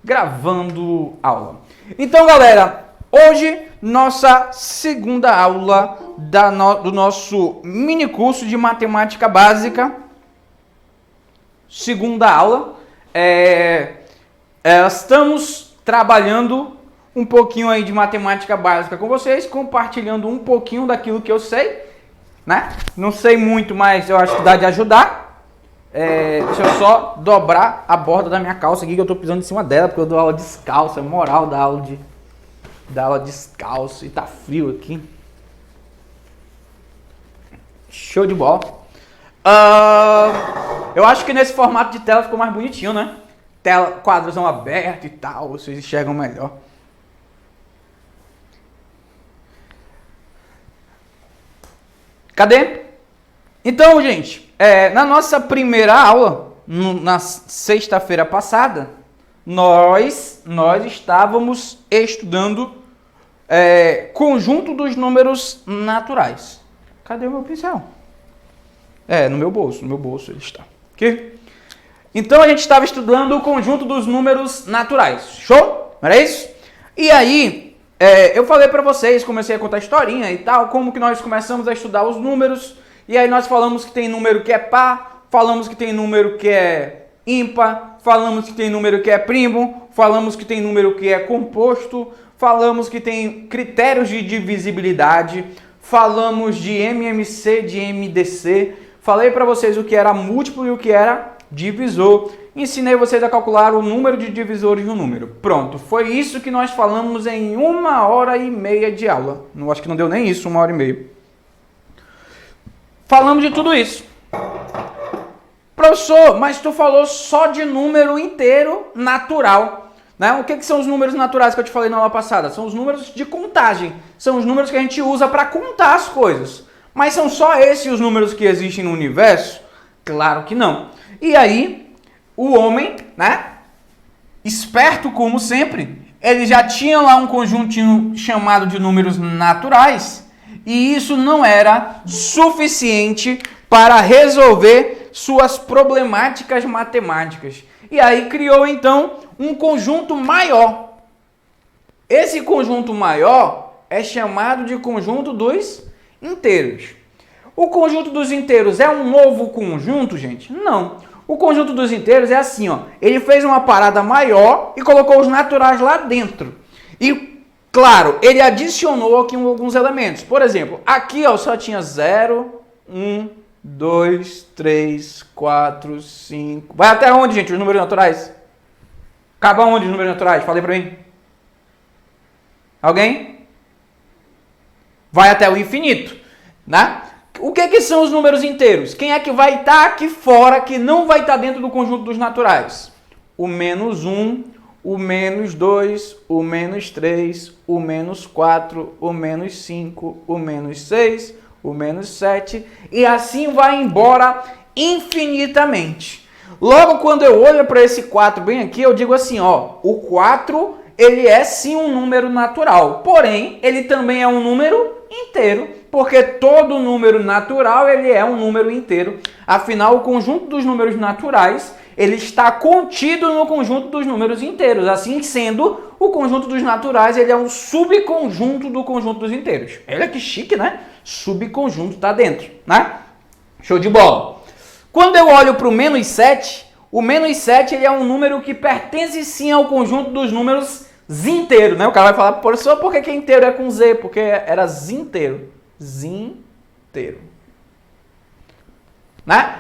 Gravando aula. Então, galera, hoje nossa segunda aula do nosso mini curso de matemática básica. Segunda aula. Estamos trabalhando um pouquinho aí de matemática básica com vocês, compartilhando um pouquinho daquilo que eu sei, né? Não sei muito, mas eu acho que dá de ajudar. Deixa eu só dobrar a borda da minha calça aqui, que eu tô pisando em cima dela, porque eu dou aula descalço, é moral da aula descalço, e tá frio aqui. Show de bola. Eu acho que nesse formato de tela ficou mais bonitinho, né? Tela, quadrozão aberto e tal, vocês enxergam melhor. Cadê? Então, gente, na nossa primeira aula, na sexta-feira passada, nós estávamos estudando conjunto dos números naturais. Cadê o meu pincel? No meu bolso ele está. Aqui. Então, a gente estava estudando o conjunto dos números naturais. Show? Não era isso? E aí, eu falei para vocês, comecei a contar historinha e tal, como que nós começamos a estudar os números. E aí nós falamos que tem número que é par, falamos que tem número que é ímpar, falamos que tem número que é primo, falamos que tem número que é composto, falamos que tem critérios de divisibilidade, falamos de MMC, de MDC, falei para vocês o que era múltiplo e o que era divisor, ensinei vocês a calcular o número de divisores no número. Pronto, foi isso que nós falamos em 1h30 de aula. Não acho que não deu nem isso, 1h30. Falamos de tudo isso. Professor, mas tu falou só de número inteiro natural, né? O que são os números naturais que eu te falei na aula passada? São os números de contagem. São os números que a gente usa para contar as coisas. Mas são só esses os números que existem no universo? Claro que não. E aí, o homem, né? Esperto como sempre, ele já tinha lá um conjuntinho chamado de números naturais. E isso não era suficiente para resolver suas problemáticas matemáticas. E aí criou então um conjunto maior. Esse conjunto maior é chamado de conjunto dos inteiros. O conjunto dos inteiros é um novo conjunto, gente? Não. O conjunto dos inteiros é assim, ó. Ele fez uma parada maior e colocou os naturais lá dentro. E claro, ele adicionou aqui alguns elementos. Por exemplo, aqui ó, só tinha 0, 1, 2, 3, 4, 5... Vai até onde, gente, os números naturais? Acaba onde os números naturais? Falei pra mim. Alguém? Vai até o infinito, né? O que são os números inteiros? Quem é que vai estar aqui fora, que não vai estar dentro do conjunto dos naturais? O menos 1... o menos 2, o menos 3, o menos 4, o menos 5, o menos 6, o menos 7, e assim vai embora infinitamente. Logo, quando eu olho para esse 4 bem aqui, eu digo assim, ó, o 4, ele é sim um número natural, porém, ele também é um número inteiro, porque todo número natural, ele é um número inteiro. Afinal, o conjunto dos números naturais, ele está contido no conjunto dos números inteiros. Assim sendo, o conjunto dos naturais ele é um subconjunto do conjunto dos inteiros. Olha que chique, né? Subconjunto está dentro, né? Show de bola. Quando eu olho para o menos 7, o menos 7 ele é um número que pertence sim ao conjunto dos números inteiros, né? O cara vai falar, professor, por que inteiro é com Z? Porque era zinteiro. Zinteiro. Né?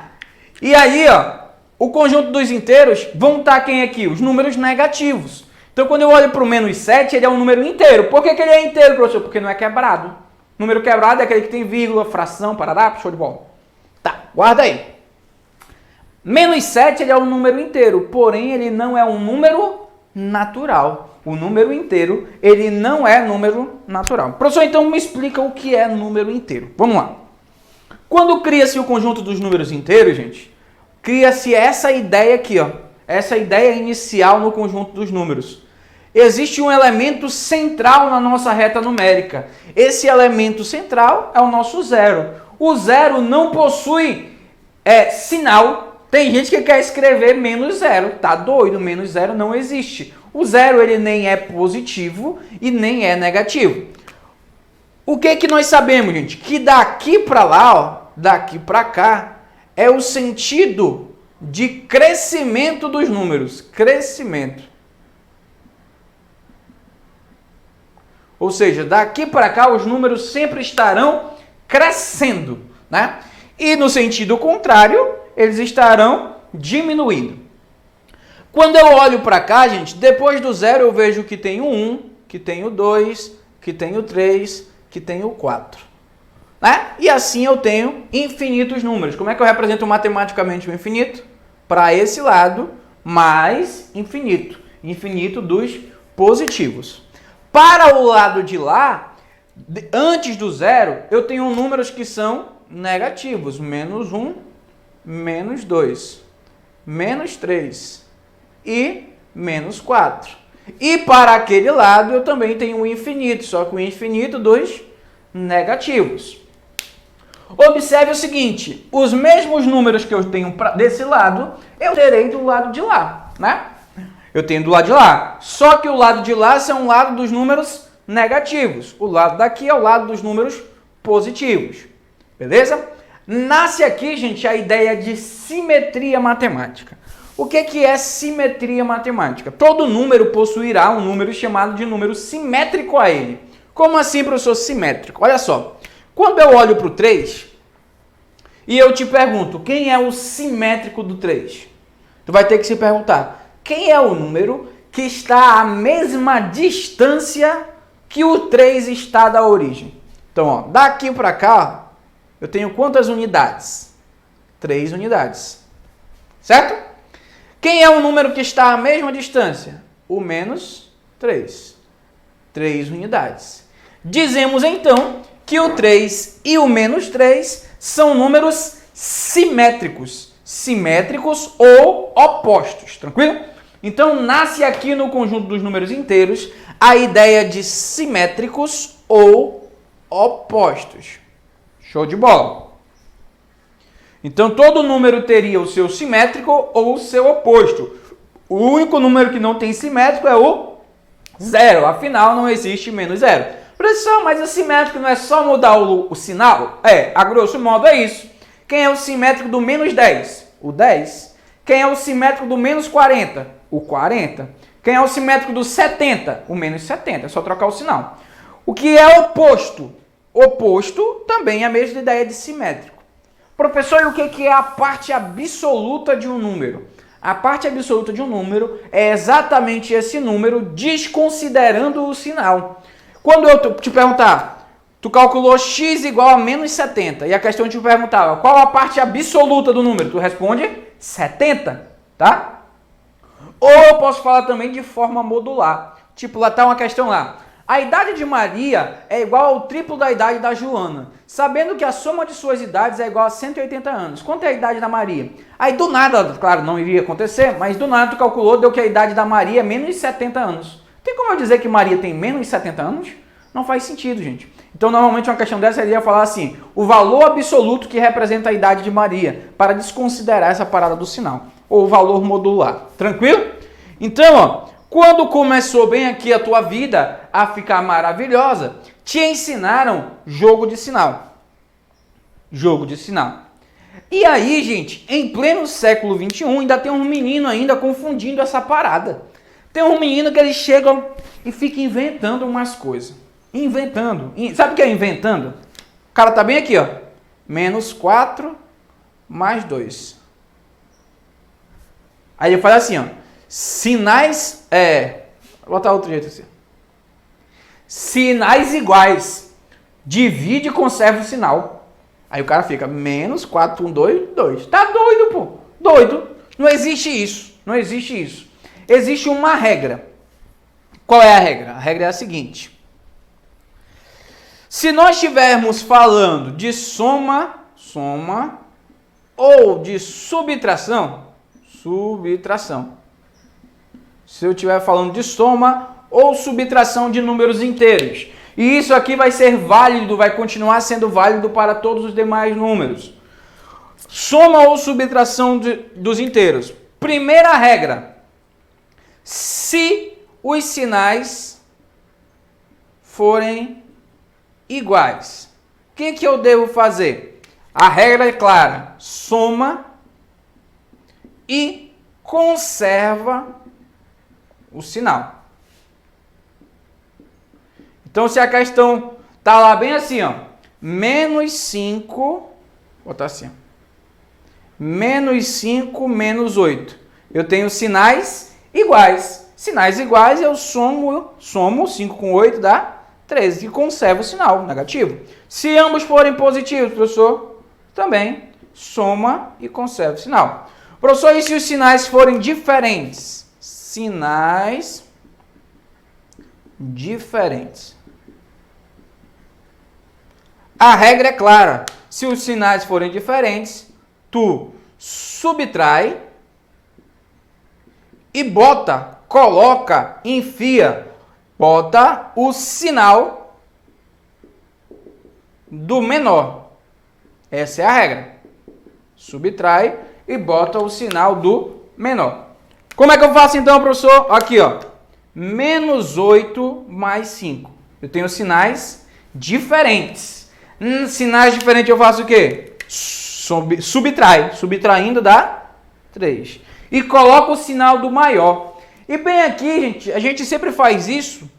E aí, ó, o conjunto dos inteiros vão estar quem aqui? Os números negativos. Então, quando eu olho para o menos 7, ele é um número inteiro. Por que ele é inteiro, professor? Porque não é quebrado. Número quebrado é aquele que tem vírgula, fração, parará, show de bola. Tá, guarda aí. Menos 7 ele é um número inteiro, porém ele não é um número natural. O número inteiro, ele não é número natural. Professor, então me explica o que é número inteiro. Vamos lá. Quando cria-se o conjunto dos números inteiros, gente, cria-se essa ideia aqui, ó. Essa ideia inicial no conjunto dos números. Existe um elemento central na nossa reta numérica. Esse elemento central é o nosso zero. O zero não possui sinal, Tem gente que quer escrever menos zero. Tá doido, menos zero não existe. O zero ele nem é positivo e nem é negativo. O que que nós sabemos, gente? Que daqui para lá, ó, daqui para cá, é o sentido de crescimento dos números. Crescimento. Ou seja, daqui para cá os números sempre estarão crescendo, né? E no sentido contrário, eles estarão diminuindo. Quando eu olho para cá, gente, depois do zero eu vejo que tem o 1, que tem o 2, que tem o 3, que tem o 4. Né? E assim eu tenho infinitos números. Como é que eu represento matematicamente o infinito? Para esse lado, mais infinito. Infinito dos positivos. Para o lado de lá, antes do zero, eu tenho números que são negativos. Menos 1, menos 2, menos 3 e menos 4. E para aquele lado, eu também tenho o infinito, só que o infinito dos negativos. Observe o seguinte, os mesmos números que eu tenho desse lado, eu terei do lado de lá, né? Eu tenho do lado de lá. Só que o lado de lá é um lado dos números negativos. O lado daqui é o lado dos números positivos. Beleza? Nasce aqui, gente, a ideia de simetria matemática. O que é simetria matemática? Todo número possuirá um número chamado de número simétrico a ele. Como assim, professor, simétrico? Olha só. Quando eu olho para o 3 e eu te pergunto, quem é o simétrico do 3? Tu vai ter que se perguntar, quem é o número que está à mesma distância que o 3 está da origem? Então, ó, daqui para cá, eu tenho quantas unidades? 3 unidades. Certo? Quem é o número que está à mesma distância? O menos 3. 3 unidades. Dizemos, então, que o 3 e o menos 3 são números simétricos. Simétricos ou opostos. Tranquilo? Então, nasce aqui no conjunto dos números inteiros a ideia de simétricos ou opostos. Show de bola. Então, todo número teria o seu simétrico ou o seu oposto. O único número que não tem simétrico é o zero. Afinal, não existe menos zero. Professor, mas o simétrico não é só mudar o sinal? A grosso modo é isso. Quem é o simétrico do menos 10? O 10. Quem é o simétrico do menos 40? O 40. Quem é o simétrico do 70? O menos 70. É só trocar o sinal. O que é oposto? Oposto também é a mesma ideia de simétrico. Professor, e o que é a parte absoluta de um número? A parte absoluta de um número é exatamente esse número desconsiderando o sinal. Quando eu te perguntar, tu calculou x igual a menos 70, e a questão te perguntava, qual a parte absoluta do número? Tu responde 70, tá? Ou eu posso falar também de forma modular. Tipo, lá está uma questão lá. A idade de Maria é igual ao triplo da idade da Joana, sabendo que a soma de suas idades é igual a 180 anos. Quanto é a idade da Maria? Aí do nada, claro, não iria acontecer, mas do nada tu calculou, deu que a idade da Maria é menos de 70 anos. Tem como eu dizer que Maria tem menos de 70 anos? Não faz sentido, gente. Então, normalmente, uma questão dessa iria falar assim, o valor absoluto que representa a idade de Maria, para desconsiderar essa parada do sinal, ou o valor modular. Tranquilo? Então, ó, quando começou bem aqui a tua vida a ficar maravilhosa, te ensinaram jogo de sinal. Jogo de sinal. E aí, gente, em pleno século XXI, ainda tem um menino ainda confundindo essa parada. Tem um menino que ele chega e fica inventando umas coisas. Inventando. Sabe o que é inventando? O cara tá bem aqui, ó. Menos 4 mais 2. Aí ele faz assim, ó. Sinais... Vou botar outro jeito assim. Sinais iguais. Divide e conserva o sinal. Aí o cara fica menos 4, 1, 2, 2. Tá doido, pô. Doido. Não existe isso. Não existe isso. Existe uma regra. Qual é a regra? A regra é a seguinte. Se nós estivermos falando de soma ou de subtração. Se eu estiver falando de soma ou subtração de números inteiros. E isso aqui vai ser válido, vai continuar sendo válido para todos os demais números. Soma ou subtração dos inteiros. Primeira regra. Se os sinais forem iguais, o que eu devo fazer? A regra é clara. Soma e conserva o sinal. Então, se a questão tá lá bem assim, ó, menos 5, vou botar assim, ó, menos 5 menos 8. Eu tenho sinais iguais. Sinais iguais, eu somo 5 com 8 dá 13 e conservo o sinal negativo. Se ambos forem positivos, professor, também soma e conserva o sinal. Professor, e se os sinais forem diferentes? Sinais diferentes. A regra é clara. Se os sinais forem diferentes, tu subtrai e bota, coloca, enfia, bota o sinal do menor. Essa é a regra. Subtrai e bota o sinal do menor. Como é que eu faço então, professor? Aqui, ó. Menos 8 mais 5. Eu tenho sinais diferentes. Sinais diferentes eu faço o quê? Subtrai. Subtraindo dá 3. E coloco o sinal do maior. E bem aqui, gente, a gente sempre faz isso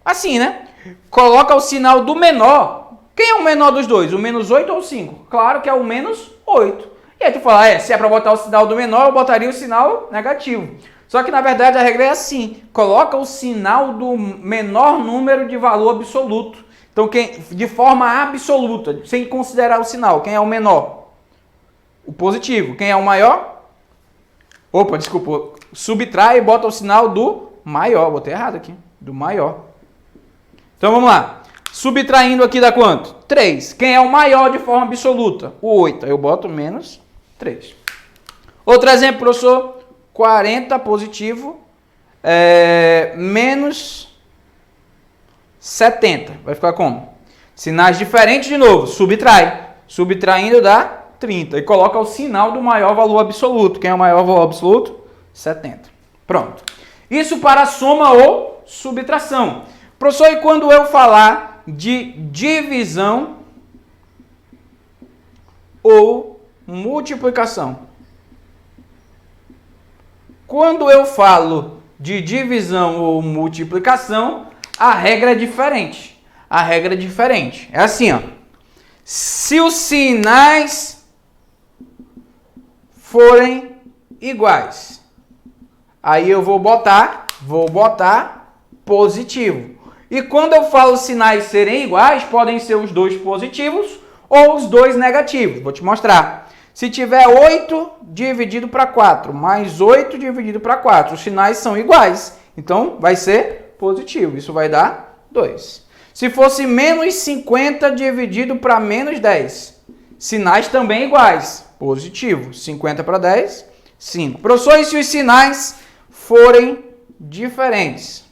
assim, né? Coloca o sinal do menor. Quem é o menor dos dois? O menos 8 ou o 5? Claro que é o menos 8. E aí tu fala, se é para botar o sinal do menor, eu botaria o sinal negativo. Só que na verdade a regra é assim. Coloca o sinal do menor número de valor absoluto. Então, de forma absoluta, sem considerar o sinal, quem é o menor? O positivo. Quem é o maior? Opa, desculpa. Subtrai e bota o sinal do maior. Botei errado aqui. Do maior. Então, vamos lá. Subtraindo aqui dá quanto? 3. Quem é o maior de forma absoluta? O 8. Aí eu boto menos 3. Outro exemplo, professor. 40 positivo. Menos 70. Vai ficar como? Sinais diferentes de novo. Subtrai. Subtraindo dá 30. E coloca o sinal do maior valor absoluto. Quem é o maior valor absoluto? 70. Pronto. Isso para soma ou subtração. Professor, e quando eu falar de divisão ou multiplicação? Quando eu falo de divisão ou multiplicação, a regra é diferente. A regra é diferente. É assim, ó. Se os sinais forem iguais, aí eu vou botar positivo. E quando eu falo sinais serem iguais, podem ser os dois positivos ou os dois negativos. Vou te mostrar. Se tiver 8 dividido para 4, mais 8 dividido para 4, os sinais são iguais. Então, vai ser positivo. Isso vai dar 2. Se fosse menos 50 dividido para menos 10, sinais também iguais. Positivo. 50 para 10, 5. Professor, e se os sinais forem diferentes?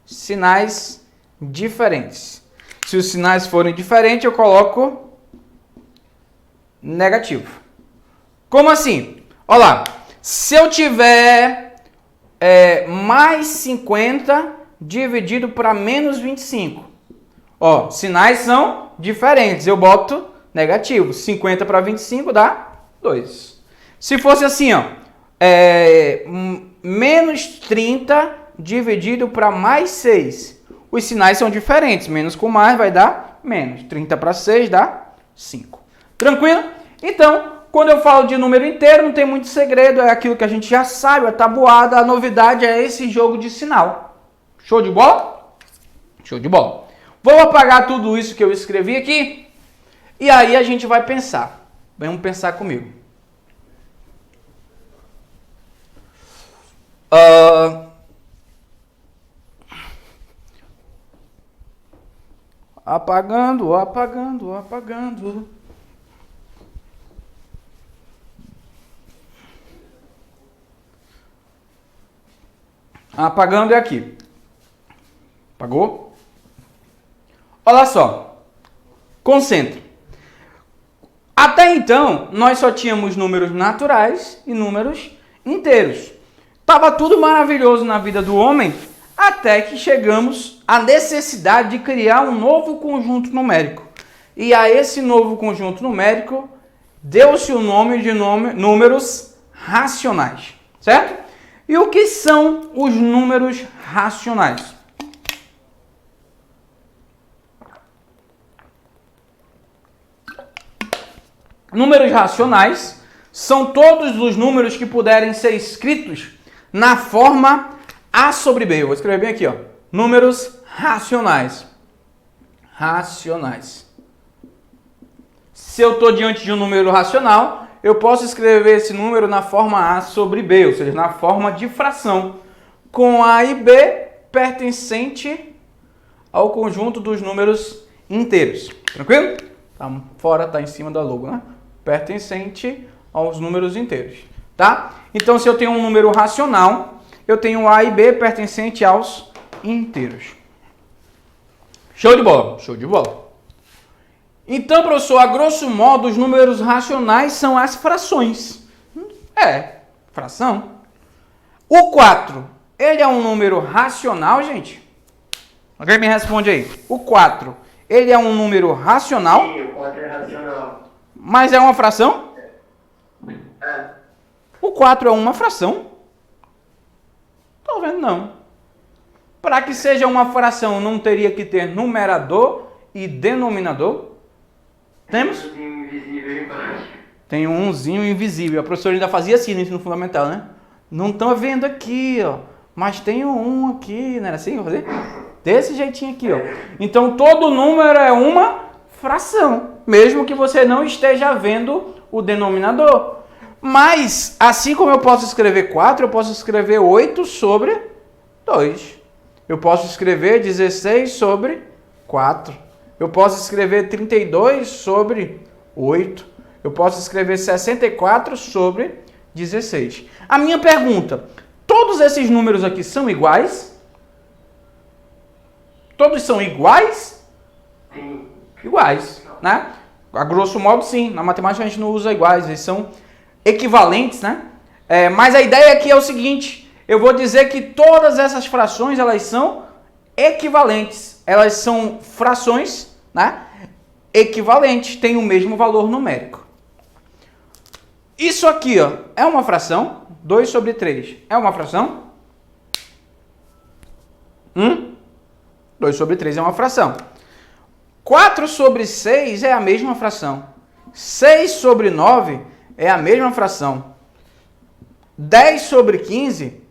Sinais diferentes. Se os sinais forem diferentes, eu coloco negativo. Como assim? Olha lá. Se eu tiver mais 50 dividido para menos 25. Ó, sinais são diferentes. Eu boto negativo. 50 para 25 dá 2. Se fosse assim, ó, menos 30 dividido para mais 6. Os sinais são diferentes. Menos com mais vai dar menos. 30 para 6 dá 5. Tranquilo? Então, quando eu falo de número inteiro, não tem muito segredo. É aquilo que a gente já sabe, a tabuada. A novidade é esse jogo de sinal. Show de bola? Show de bola. Vou apagar tudo isso que eu escrevi aqui. E aí a gente vai pensar. Vamos pensar comigo. Apagando. Apagando é aqui. Apagou? Olha só, concentre. Até então, nós só tínhamos números naturais e números inteiros. Tava tudo maravilhoso na vida do homem, até que chegamos à necessidade de criar um novo conjunto numérico. E a esse novo conjunto numérico deu-se o nome de números racionais, certo? E o que são os números racionais? Números racionais são todos os números que puderem ser escritos na forma A sobre B. Eu vou escrever bem aqui, ó. Números racionais. Racionais. Se eu estou diante de um número racional, eu posso escrever esse número na forma A sobre B, ou seja, na forma de fração, com A e B pertencente ao conjunto dos números inteiros. Tranquilo? Tá fora, tá em cima da logo, né? Pertencente aos números inteiros, tá? Então, se eu tenho um número racional, eu tenho A e B pertencente aos inteiros. Show de bola, show de bola. Então, professor, a grosso modo, os números racionais são as frações. Fração. O 4, ele é um número racional, gente? Alguém me responde aí. O 4, ele é um número racional? Sim, o 4 é racional. Mas é uma fração? É. O 4 é uma fração? Tô vendo não. Para que seja uma fração, não teria que ter numerador e denominador? Temos? Tem um invisível embaixo. Tem um umzinho invisível. A professora ainda fazia assim no ensino fundamental, né? Não estão vendo aqui, ó. Mas tem um aqui, não era assim? Fazer? Desse jeitinho aqui, ó. Então, todo número é uma fração. Mesmo que você não esteja vendo o denominador. Mas, assim como eu posso escrever 4, eu posso escrever 8 sobre 2. Eu posso escrever 16 sobre 4. Eu posso escrever 32 sobre 8. Eu posso escrever 64 sobre 16. A minha pergunta, todos esses números aqui são iguais? Todos são iguais? Sim. Iguais, né? A grosso modo, sim. Na matemática a gente não usa iguais, eles são equivalentes, né? Mas a ideia aqui é o seguinte, eu vou dizer que todas essas frações, elas são equivalentes. Elas são frações, né? Equivalentes, têm o mesmo valor numérico. Isso aqui, ó, é uma fração? 2 sobre 3 é uma fração? 2 sobre 3 é uma fração. 4 sobre 6 é a mesma fração. 6 sobre 9 é a mesma fração. 10 sobre 15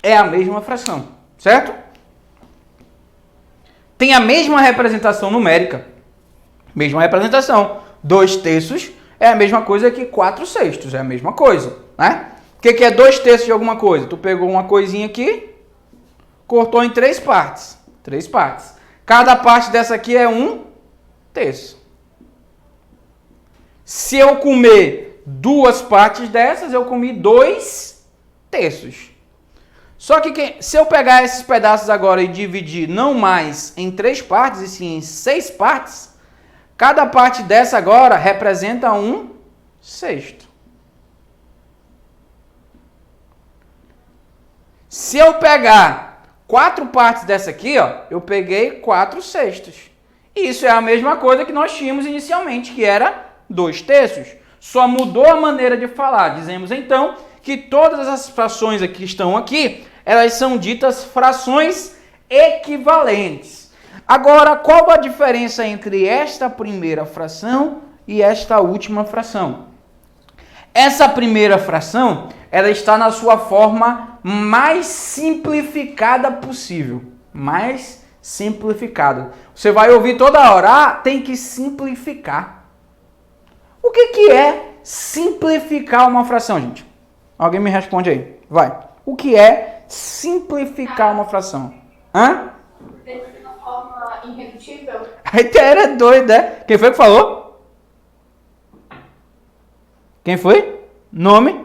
é a mesma fração, certo? Tem a mesma representação numérica. Mesma representação. 2 terços é a mesma coisa que 4 sextos, é a mesma coisa, né? O que é 2 terços de alguma coisa? Tu pegou uma coisinha aqui, cortou em 3 partes. 3 partes. Cada parte dessa aqui é 1 terço. Se eu comer 2 partes dessas, eu comi 2 terços. Só que se eu pegar esses pedaços agora e dividir não mais em 3 partes, e sim em 6 partes, cada parte dessa agora representa 1 sexto. Se eu pegar 4 partes dessa aqui, ó, eu peguei 4 sextos. Isso é a mesma coisa que nós tínhamos inicialmente, que era 2 terços. Só mudou a maneira de falar. Dizemos então que todas as frações que estão aqui, elas são ditas frações equivalentes. Agora, qual a diferença entre esta primeira fração e esta última fração? Essa primeira fração, ela está na sua forma mais simplificada possível. Mais simplificada. Você vai ouvir toda hora, tem que simplificar. O que é simplificar uma fração, gente? Alguém me responde aí. Vai. O que é simplificar uma fração? Hã? De uma forma irredutível? Aí era doido, né? Quem foi que falou? Quem foi? Nome?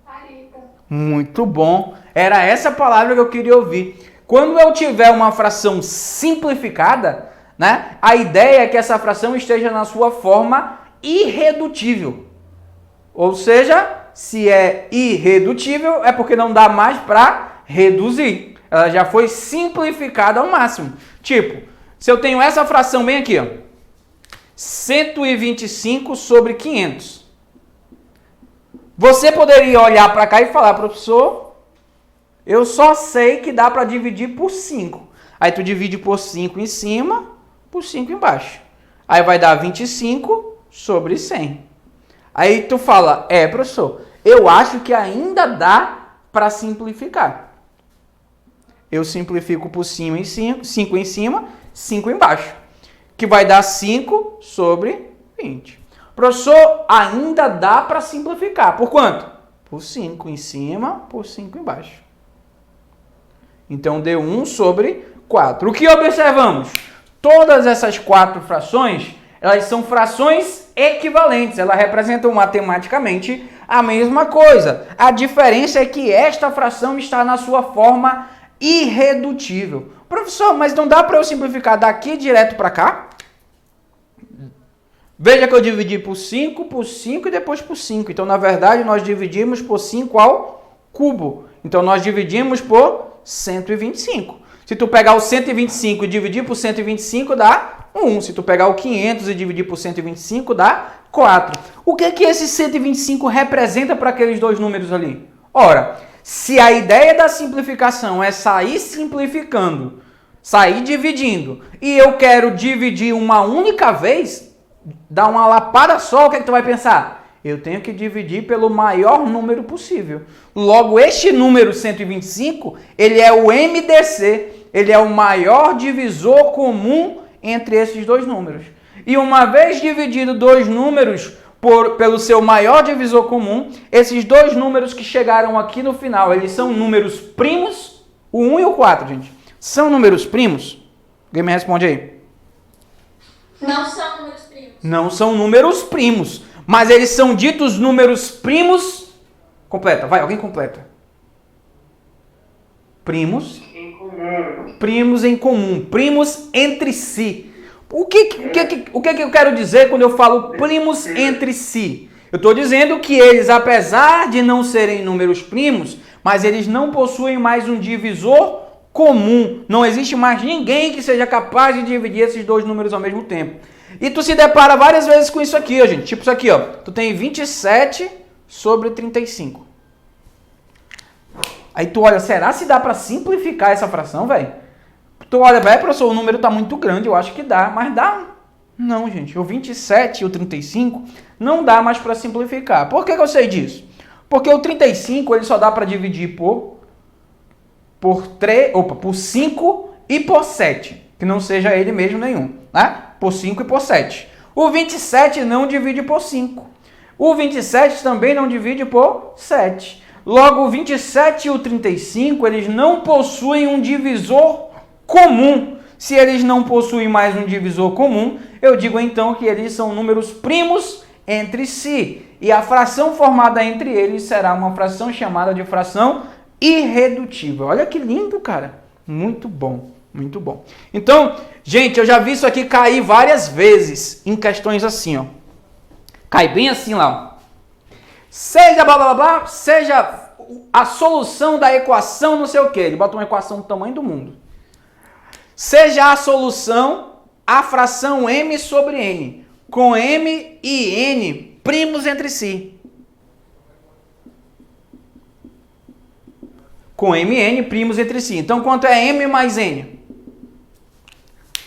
Carita. Muito bom. Era essa palavra que eu queria ouvir. Quando eu tiver uma fração simplificada, né, a ideia é que essa fração esteja na sua forma irredutível. Ou seja, se é irredutível, é porque não dá mais para reduzir. Ela já foi simplificada ao máximo. Tipo, se eu tenho essa fração bem aqui, ó, 125 sobre 500. Você poderia olhar para cá e falar, professor, eu só sei que dá para dividir por 5. Aí tu divide por 5 em cima, por 5 embaixo. Aí vai dar 25 sobre 100. Aí tu fala, professor, eu acho que ainda dá para simplificar. Eu simplifico por 5 em cima, 5 embaixo. Que vai dar 5 sobre 20. Professor, ainda dá para simplificar. Por quanto? Por 5 em cima, por 5 embaixo. Então, deu 1 sobre 4. O que observamos? Todas essas 4 frações, elas são frações equivalentes. Elas representam matematicamente a mesma coisa. A diferença é que esta fração está na sua forma irredutível. Professor, mas não dá para eu simplificar daqui direto para cá? Veja que eu dividi por 5 e depois por 5. Então, na verdade, nós dividimos por 5 ao cubo. Então, nós dividimos por 125. Se tu pegar o 125 e dividir por 125, dá 1. Se tu pegar o 500 e dividir por 125, dá 4. O que que esse 125 representa para aqueles dois números ali? Ora, se a ideia da simplificação é sair simplificando, sair dividindo, e eu quero dividir uma única vez, dar uma lapada só, o que é que tu vai pensar? Eu tenho que dividir pelo maior número possível. Logo, este número 125, ele é o MDC, ele é o maior divisor comum entre esses dois números. E uma vez dividido dois números pelo seu maior divisor comum, esses dois números que chegaram aqui no final, eles são números primos, o 1 e o 4, gente. São números primos? Alguém me responde aí. Não são números primos. Não são números primos, mas eles são ditos números primos. Completa, vai, alguém completa. Primos. Em comum. Primos em comum, primos entre si. O que eu quero dizer quando eu falo primos entre si? Eu estou dizendo que eles, apesar de não serem números primos, mas eles não possuem mais um divisor comum. Não existe mais ninguém que seja capaz de dividir esses dois números ao mesmo tempo. E tu se depara várias vezes com isso aqui, ó, gente. Tipo isso aqui, ó. Tu tem 27 sobre 35. Aí tu olha, será se dá para simplificar essa fração, velho? Tu olha, professor, o número tá muito grande, eu acho que dá. Mas dá? Não, gente. O 27 e o 35 não dá mais para simplificar. Por que eu sei disso? Porque o 35 ele só dá para dividir por 5 e por 7. Que não seja ele mesmo nenhum, né? Por 5 e por 7. O 27 não divide por 5. O 27 também não divide por 7. Logo, o 27 e o 35, eles não possuem um divisor comum. Se eles não possuem mais um divisor comum, eu digo então que eles são números primos entre si. E a fração formada entre eles será uma fração chamada de fração irredutível. Olha que lindo, cara. Muito bom, muito bom. Então, gente, eu já vi isso aqui cair várias vezes em questões assim, ó. Cai bem assim lá, ó. Seja blá blá blá, seja a solução da equação não sei o que. Ele bota uma equação do tamanho do mundo. Seja a solução a fração m sobre n, com m e n primos entre si. Com m e n primos entre si. Então, quanto é m mais n?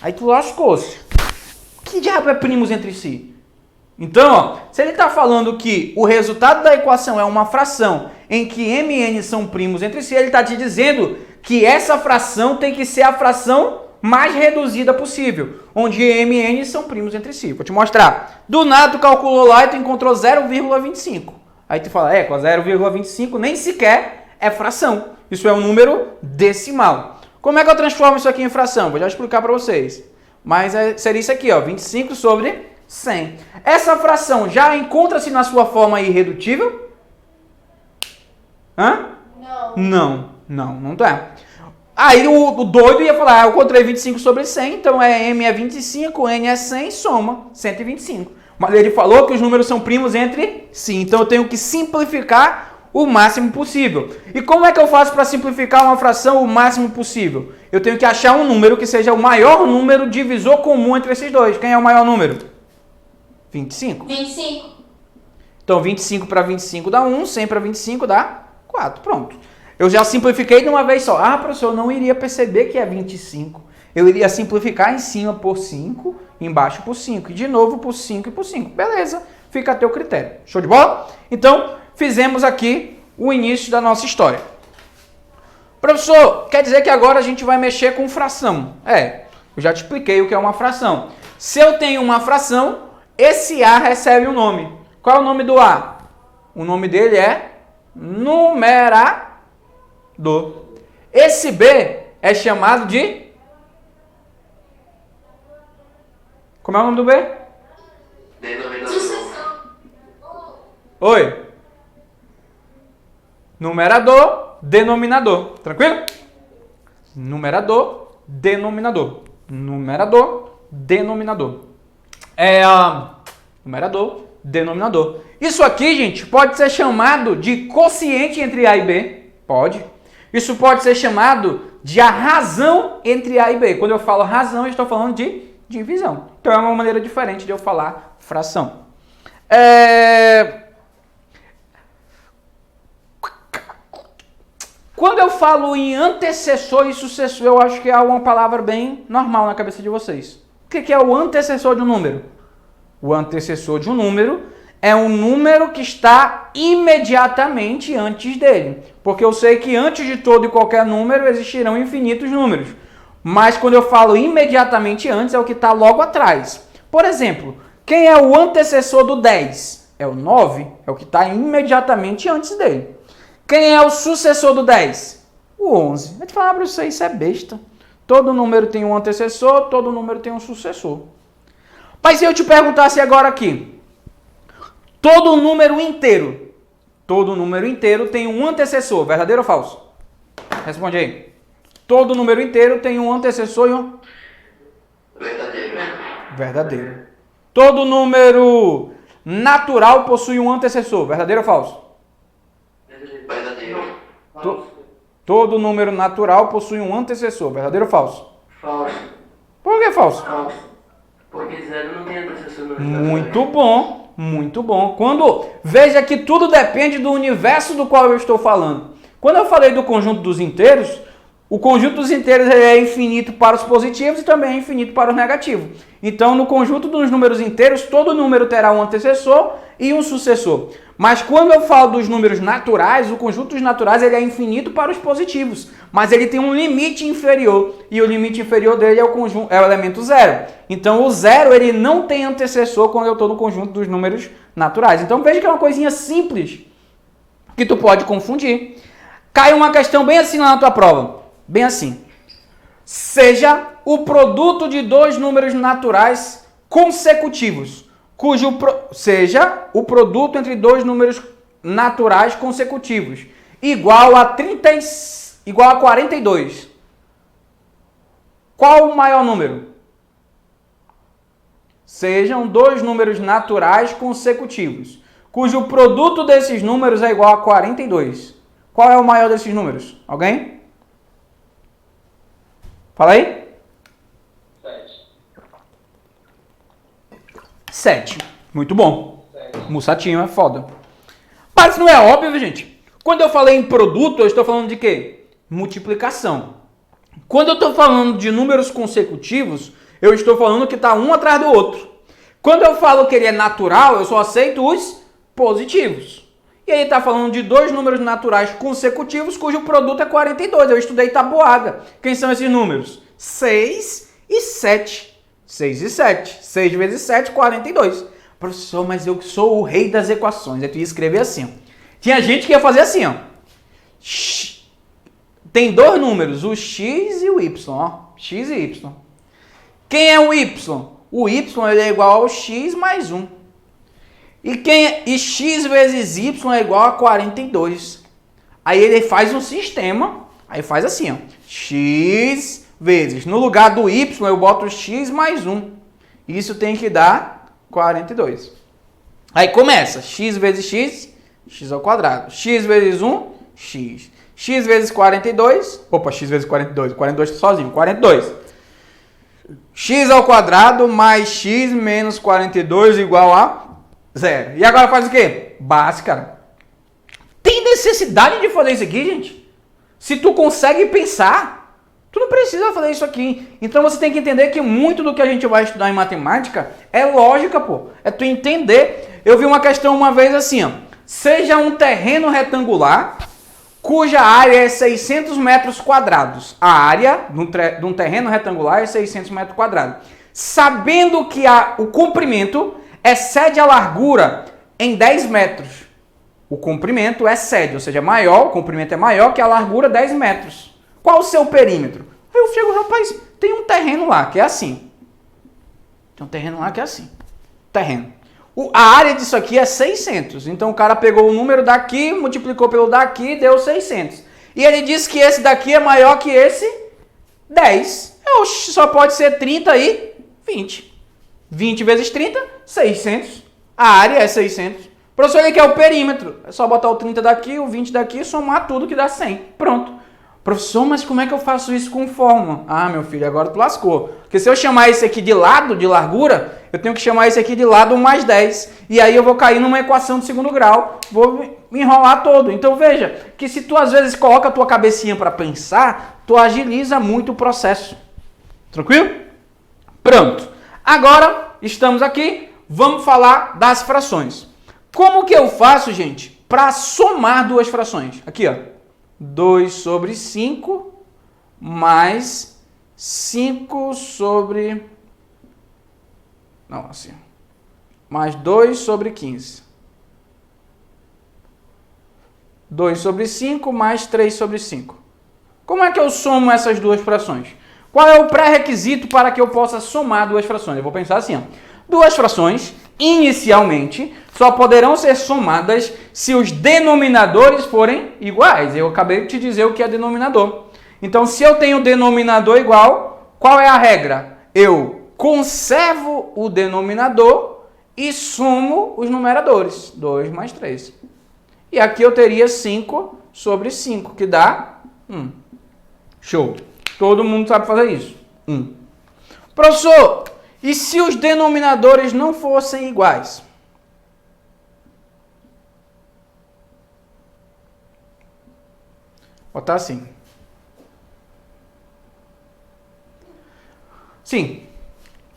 Aí tu lascou-se. Que diabo é primos entre si? Então, ó, se ele está falando que o resultado da equação é uma fração em que m e n são primos entre si, ele está te dizendo que essa fração tem que ser a fração mais reduzida possível, onde m e n são primos entre si. Vou te mostrar. Do nada, tu calculou lá e tu encontrou 0,25. Aí tu fala, com 0,25 nem sequer é fração. Isso é um número decimal. Como é que eu transformo isso aqui em fração? Vou já explicar para vocês. Mas seria isso aqui, ó, 25 sobre 100. Essa fração já encontra-se na sua forma irredutível? Hã? Não. Não tá. Aí o doido ia falar, eu encontrei 25 sobre 100, então M é 25, N é 100, soma 125. Mas ele falou que os números são primos entre si, então eu tenho que simplificar o máximo possível. E como é que eu faço para simplificar uma fração o máximo possível? Eu tenho que achar um número que seja o maior número divisor comum entre esses dois. Quem é o maior número? 25. 25. Então 25 para 25 dá 1, 100 para 25 dá 4. Pronto. Eu já simplifiquei de uma vez só. Ah, professor, eu não iria perceber que é 25. Eu iria simplificar em cima por 5, embaixo por 5. E de novo por 5 e por 5. Beleza, fica a teu critério. Show de bola? Então, fizemos aqui o início da nossa história. Professor, quer dizer que agora a gente vai mexer com fração? Eu já te expliquei o que é uma fração. Se eu tenho uma fração, esse A recebe um nome. Qual é o nome do A? O nome dele é numerador. Esse B é chamado de... Como é o nome do B? Denominador. Sucessão. Oi. Numerador, denominador. Tranquilo? Numerador, denominador. Numerador, denominador. Numerador, denominador. Isso aqui, gente, pode ser chamado de quociente entre A e B. Pode. Isso pode ser chamado de a razão entre A e B. Quando eu falo razão, eu estou falando de divisão. Então é uma maneira diferente de eu falar fração. Quando eu falo em antecessor e sucessor, eu acho que é uma palavra bem normal na cabeça de vocês. O que é o antecessor de um número? O antecessor de um número é um número que está imediatamente antes dele. Porque eu sei que antes de todo e qualquer número existirão infinitos números. Mas quando eu falo imediatamente antes, é o que está logo atrás. Por exemplo, quem é o antecessor do 10? É o 9, é o que está imediatamente antes dele. Quem é o sucessor do 10? O 11. Eu te falar para você, isso é besta. Todo número tem um antecessor, todo número tem um sucessor. Mas se eu te perguntasse agora aqui, todo número inteiro tem um antecessor, verdadeiro ou falso? Responde aí. Todo número inteiro tem um antecessor e um... Verdadeiro. Verdadeiro. Todo número natural possui um antecessor, verdadeiro ou falso? Verdadeiro. Todo número natural possui um antecessor, verdadeiro ou falso? Falso. Por que falso? Falso. Porque zero não tem antecessor no Muito bom, muito bom. Veja que tudo depende do universo do qual eu estou falando. Quando eu falei do conjunto dos inteiros, o conjunto dos inteiros é infinito para os positivos e também é infinito para os negativos. Então, no conjunto dos números inteiros, todo número terá um antecessor e um sucessor. Mas quando eu falo dos números naturais, o conjunto dos naturais ele é infinito para os positivos. Mas ele tem um limite inferior. E o limite inferior dele é o elemento zero. Então, o zero ele não tem antecessor quando eu estou no conjunto dos números naturais. Então, veja que é uma coisinha simples que tu pode confundir. Cai uma questão bem assim lá na tua prova. Bem assim. Seja o produto de dois números naturais consecutivos, seja o produto entre dois números naturais consecutivos, igual a 42. Qual o maior número? Sejam dois números naturais consecutivos, cujo produto desses números é igual a 42. Qual é o maior desses números? Alguém? Fala aí. 7. Muito bom. 7. Mussatinho é foda. Mas não é óbvio, gente. Quando eu falei em produto, eu estou falando de quê? Multiplicação. Quando eu estou falando de números consecutivos, eu estou falando que está um atrás do outro. Quando eu falo que ele é natural, eu só aceito os positivos. E aí está falando de dois números naturais consecutivos, cujo produto é 42. Eu estudei tabuada. Quem são esses números? 6 e 7. 6 e 7. 6 vezes 7, 42. Professor, mas eu sou o rei das equações. Aí tu ia escrever assim, ó. Tinha gente que ia fazer assim, ó. Tem dois números, o x e o y, ó. X e y. Quem é o y? O y ele é igual ao x mais 1. E x vezes y é igual a 42. Aí ele faz um sistema Aí faz assim, ó. X vezes, no lugar do y eu boto x mais 1. Isso tem que dar 42. Aí começa, x vezes x, x ao quadrado. X vezes 1, x. X vezes 42, opa, x vezes 42, 42 tá sozinho, 42. X ao quadrado mais x menos 42 igual a 0. E agora faz o quê? Básica, cara. Tem necessidade de fazer isso aqui, gente? Se tu consegue pensar, tu não precisa fazer isso aqui. Então você tem que entender que muito do que a gente vai estudar em matemática é lógica, pô. É tu entender. Eu vi uma questão uma vez assim, ó. Seja um terreno retangular cuja área é 600 metros quadrados. A área de um terreno retangular é 600 metros quadrados. Sabendo que o comprimento excede a largura em 10 metros. O comprimento excede, ou seja, maior, o comprimento é maior que a largura 10 metros. Qual o seu perímetro? Aí eu chego, rapaz, tem um terreno lá que é assim. Tem um terreno lá que é assim. Terreno. A área disso aqui é 600. Então o cara pegou o número daqui, multiplicou pelo daqui, deu 600. E ele disse que esse daqui é maior que esse 10. Só pode ser 30 e 20. 20 vezes 30, 600. A área é 600. Professor, ele quer o perímetro. É só botar o 30 daqui, o 20 daqui, somar tudo que dá 100. Pronto. Professor, mas como é que eu faço isso com fórmula? Ah, meu filho, agora tu lascou. Porque se eu chamar esse aqui de lado, de largura, eu tenho que chamar esse aqui de lado mais 10. E aí eu vou cair numa equação de segundo grau, vou me enrolar todo. Então veja, que se tu às vezes coloca a tua cabecinha para pensar, tu agiliza muito o processo. Tranquilo? Pronto. Agora, estamos aqui, vamos falar das frações. Como que eu faço, gente, para somar duas frações? Aqui, ó. 2 sobre 5 mais 5 sobre... Não, assim. Mais 2 sobre 15. 2 sobre 5 mais 3 sobre 5. Como é que eu somo essas duas frações? Qual é o pré-requisito para que eu possa somar duas frações? Eu vou pensar assim, ó. Duas frações, inicialmente, só poderão ser somadas se os denominadores forem iguais. Eu acabei de te dizer o que é denominador. Então, se eu tenho denominador igual, qual é a regra? Eu conservo o denominador e somo os numeradores. 2 mais 3. E aqui eu teria 5 sobre 5, que dá 1. Show. Todo mundo sabe fazer isso. 1. Professor, e se os denominadores não fossem iguais? Vou botar assim. Sim.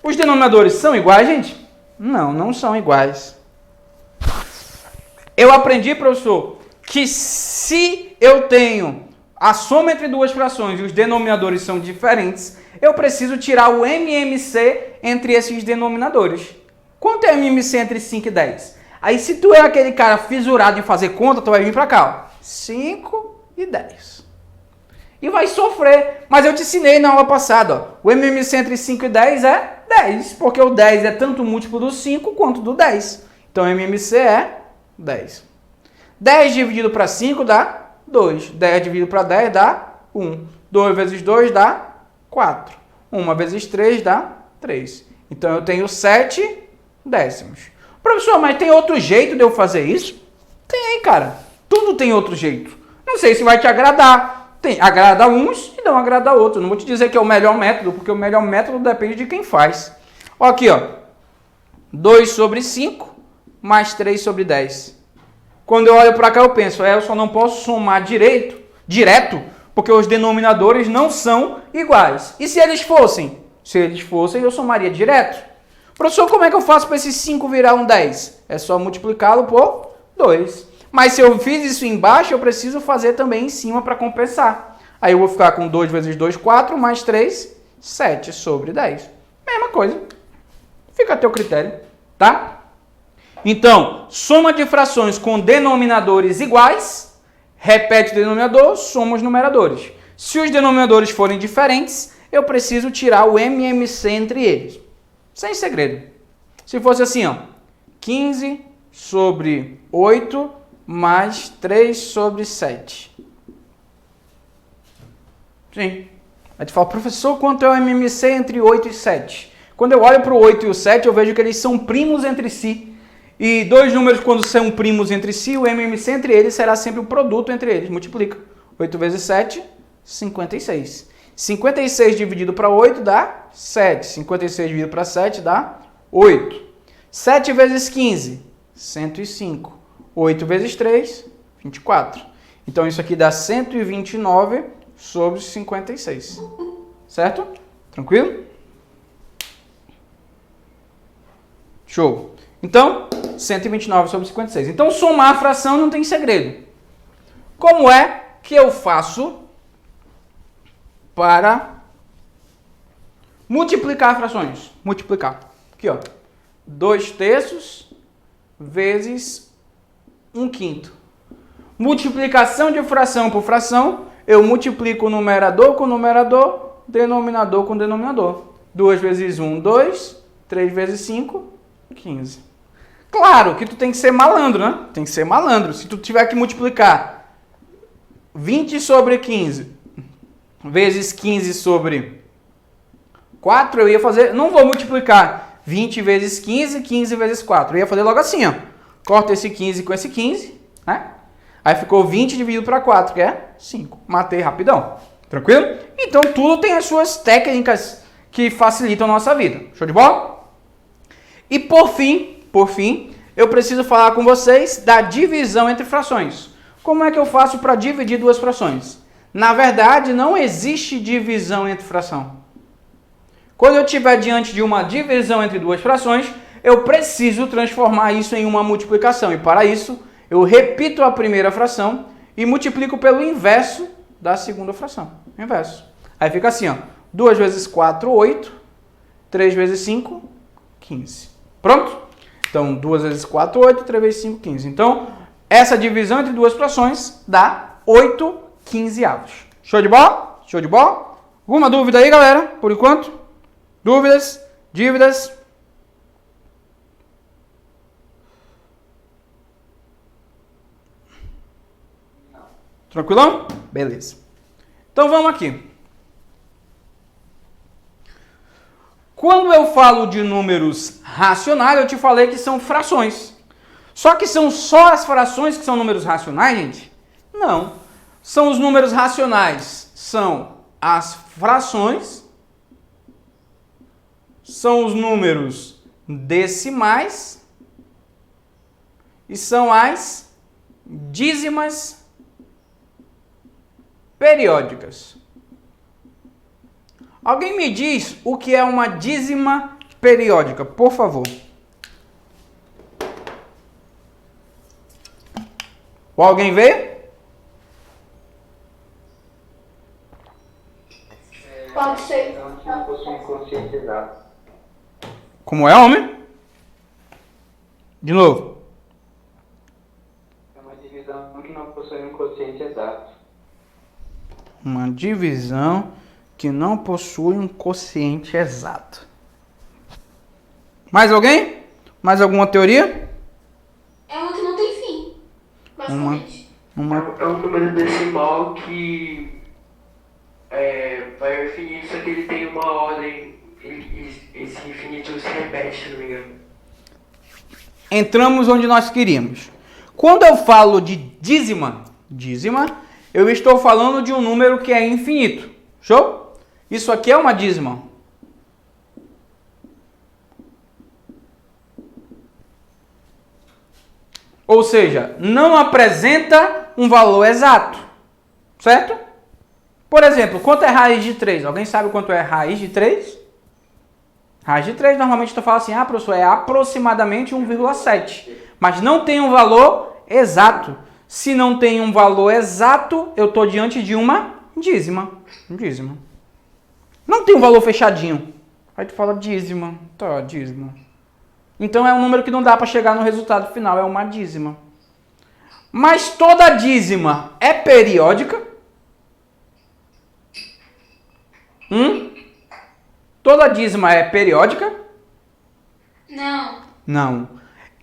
Os denominadores são iguais, gente? Não, não são iguais. Eu aprendi, professor, que se eu tenho a soma entre duas frações e os denominadores são diferentes, eu preciso tirar o MMC entre esses denominadores. Quanto é MMC entre 5 e 10? Aí se tu é aquele cara fissurado em fazer conta, tu vai vir pra cá, ó. 5 e 10. E vai sofrer. Mas eu te ensinei na aula passada, ó. O MMC entre 5 e 10 é 10, porque o 10 é tanto múltiplo do 5 quanto do 10. Então MMC é 10. 10 dividido para 5 dá 2. 10 dividido para 10 dá 1. 2 vezes 2 dá 4. 1 vezes 3 dá 3. Então eu tenho 7 décimos. Professor, mas tem outro jeito de eu fazer isso? Tem, cara. Tudo tem outro jeito. Não sei se vai te agradar. Agrada uns e não agrada outros. Não vou te dizer que é o melhor método, porque o melhor método depende de quem faz. Ó, aqui, ó. 2 sobre 5 mais 3 sobre 10. Quando eu olho para cá, eu penso, eu só não posso somar direto, porque os denominadores não são iguais. E se eles fossem? Se eles fossem, eu somaria direto. Professor, como é que eu faço para esse 5 virar um 10? É só multiplicá-lo por 2. Mas se eu fiz isso embaixo, eu preciso fazer também em cima para compensar. Aí eu vou ficar com 2 vezes 2, 4, mais 3, 7 sobre 10. Mesma coisa. Fica a teu critério, tá? Então, soma de frações com denominadores iguais, repete o denominador, soma os numeradores. Se os denominadores forem diferentes, eu preciso tirar o MMC entre eles. Sem segredo. Se fosse assim, ó, 15 sobre 8 mais 3 sobre 7. Sim. Aí tu fala, professor, quanto é o MMC entre 8 e 7? Quando eu olho para o 8 e o 7, eu vejo que eles são primos entre si. E dois números, quando são primos entre si, o MMC entre eles será sempre o produto entre eles. Multiplica. 8 vezes 7, 56. 56 dividido para 8 dá 7. 56 dividido para 7 dá 8. 7 vezes 15, 105. 8 vezes 3, 24. Então isso aqui dá 129 sobre 56. Certo? Tranquilo? Show. Então, 129 sobre 56. Então, somar a fração não tem segredo. Como é que eu faço para multiplicar frações? Multiplicar. Aqui, ó. 2/3 vezes 1/5. Multiplicação de fração por fração, eu multiplico o numerador com o numerador, denominador com o denominador. 2 vezes 1, 2. 3 vezes 5, 15. Claro que tu tem que ser malandro, né? Tem que ser malandro. Se tu tiver que multiplicar 20 sobre 15 vezes 15 sobre 4, eu ia fazer... Não vou multiplicar 20 vezes 15, 15 vezes 4. Eu ia fazer logo assim, ó. Corta esse 15 com esse 15, né? Aí ficou 20 dividido para 4, que é 5. Matei rapidão. Tranquilo? Então tudo tem as suas técnicas que facilitam a nossa vida. Show de bola? E por fim, eu preciso falar com vocês da divisão entre frações. Como é que eu faço para dividir duas frações? Na verdade, não existe divisão entre fração. Quando eu estiver diante de uma divisão entre duas frações, eu preciso transformar isso em uma multiplicação. E para isso, eu repito a primeira fração e multiplico pelo inverso da segunda fração. Inverso. Aí fica assim, ó. 2 vezes 4, 8. 3 vezes 5, 15. Pronto? Então, 2 vezes 4, 8. 3 vezes 5, 15. Então, essa divisão entre duas frações dá 8 quinzeavos. Show de bola? Show de bola? Alguma dúvida aí, galera? Por enquanto? Dúvidas? Dívidas? Tranquilão? Beleza. Então vamos aqui. Quando eu falo de números racionais, eu te falei que são frações. Só que são só as frações que são números racionais, gente? Não. São os números racionais. São as frações. São os números decimais. E são as dízimas periódicas. Alguém me diz o que é uma dízima periódica, por favor. Ou alguém veio? Pode ser. Então, que não possui consciência exata. Como é, homem? De novo. É uma divisão que não possui um quociente exato. Uma divisão que não possui um quociente exato. Mais alguém? Mais alguma teoria? É uma que não tem fim, basicamente. É um número decimal que vai ao infinito, só que ele tem uma ordem. Esse infinito se repete, se não me engano. Entramos onde nós queríamos. Quando eu falo de dízima, eu estou falando de um número que é infinito. Show? Isso aqui é uma dízima. Ou seja, não apresenta um valor exato. Certo? Por exemplo, quanto é raiz de 3? Alguém sabe quanto é raiz de 3? Raiz de 3, normalmente tu fala assim, professor, é aproximadamente 1,7. Mas não tem um valor exato. Se não tem um valor exato, eu estou diante de uma dízima. Dízima. Não tem um valor fechadinho. Aí tu fala dízima. Tá, dízima. Então é um número que não dá para chegar no resultado final, é uma dízima. Mas toda dízima é periódica? Toda dízima é periódica? Não. Não.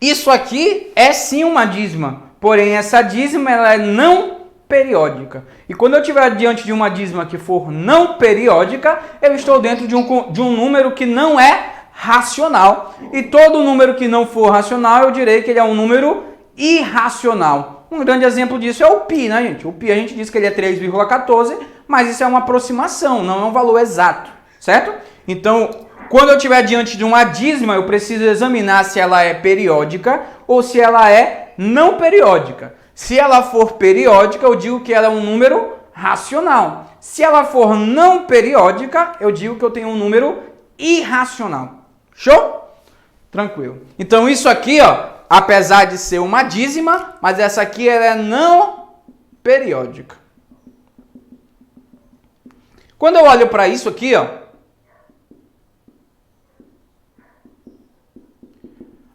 Isso aqui é sim uma dízima. Porém, essa dízima ela é não periódica. E quando eu estiver diante de uma dízima que for não periódica, eu estou dentro de um número que não é racional. E todo número que não for racional, eu direi que ele é um número irracional. Um grande exemplo disso é o π, né, gente? O π a gente diz que ele é 3,14, mas isso é uma aproximação, não é um valor exato, certo? Então, quando eu estiver diante de uma dízima, eu preciso examinar se ela é periódica ou se ela é não periódica. Se ela for periódica, eu digo que ela é um número racional. Se ela for não periódica, eu digo que eu tenho um número irracional. Show? Tranquilo. Então isso aqui, ó, apesar de ser uma dízima, mas essa aqui ela é não periódica. Quando eu olho para isso aqui, ó,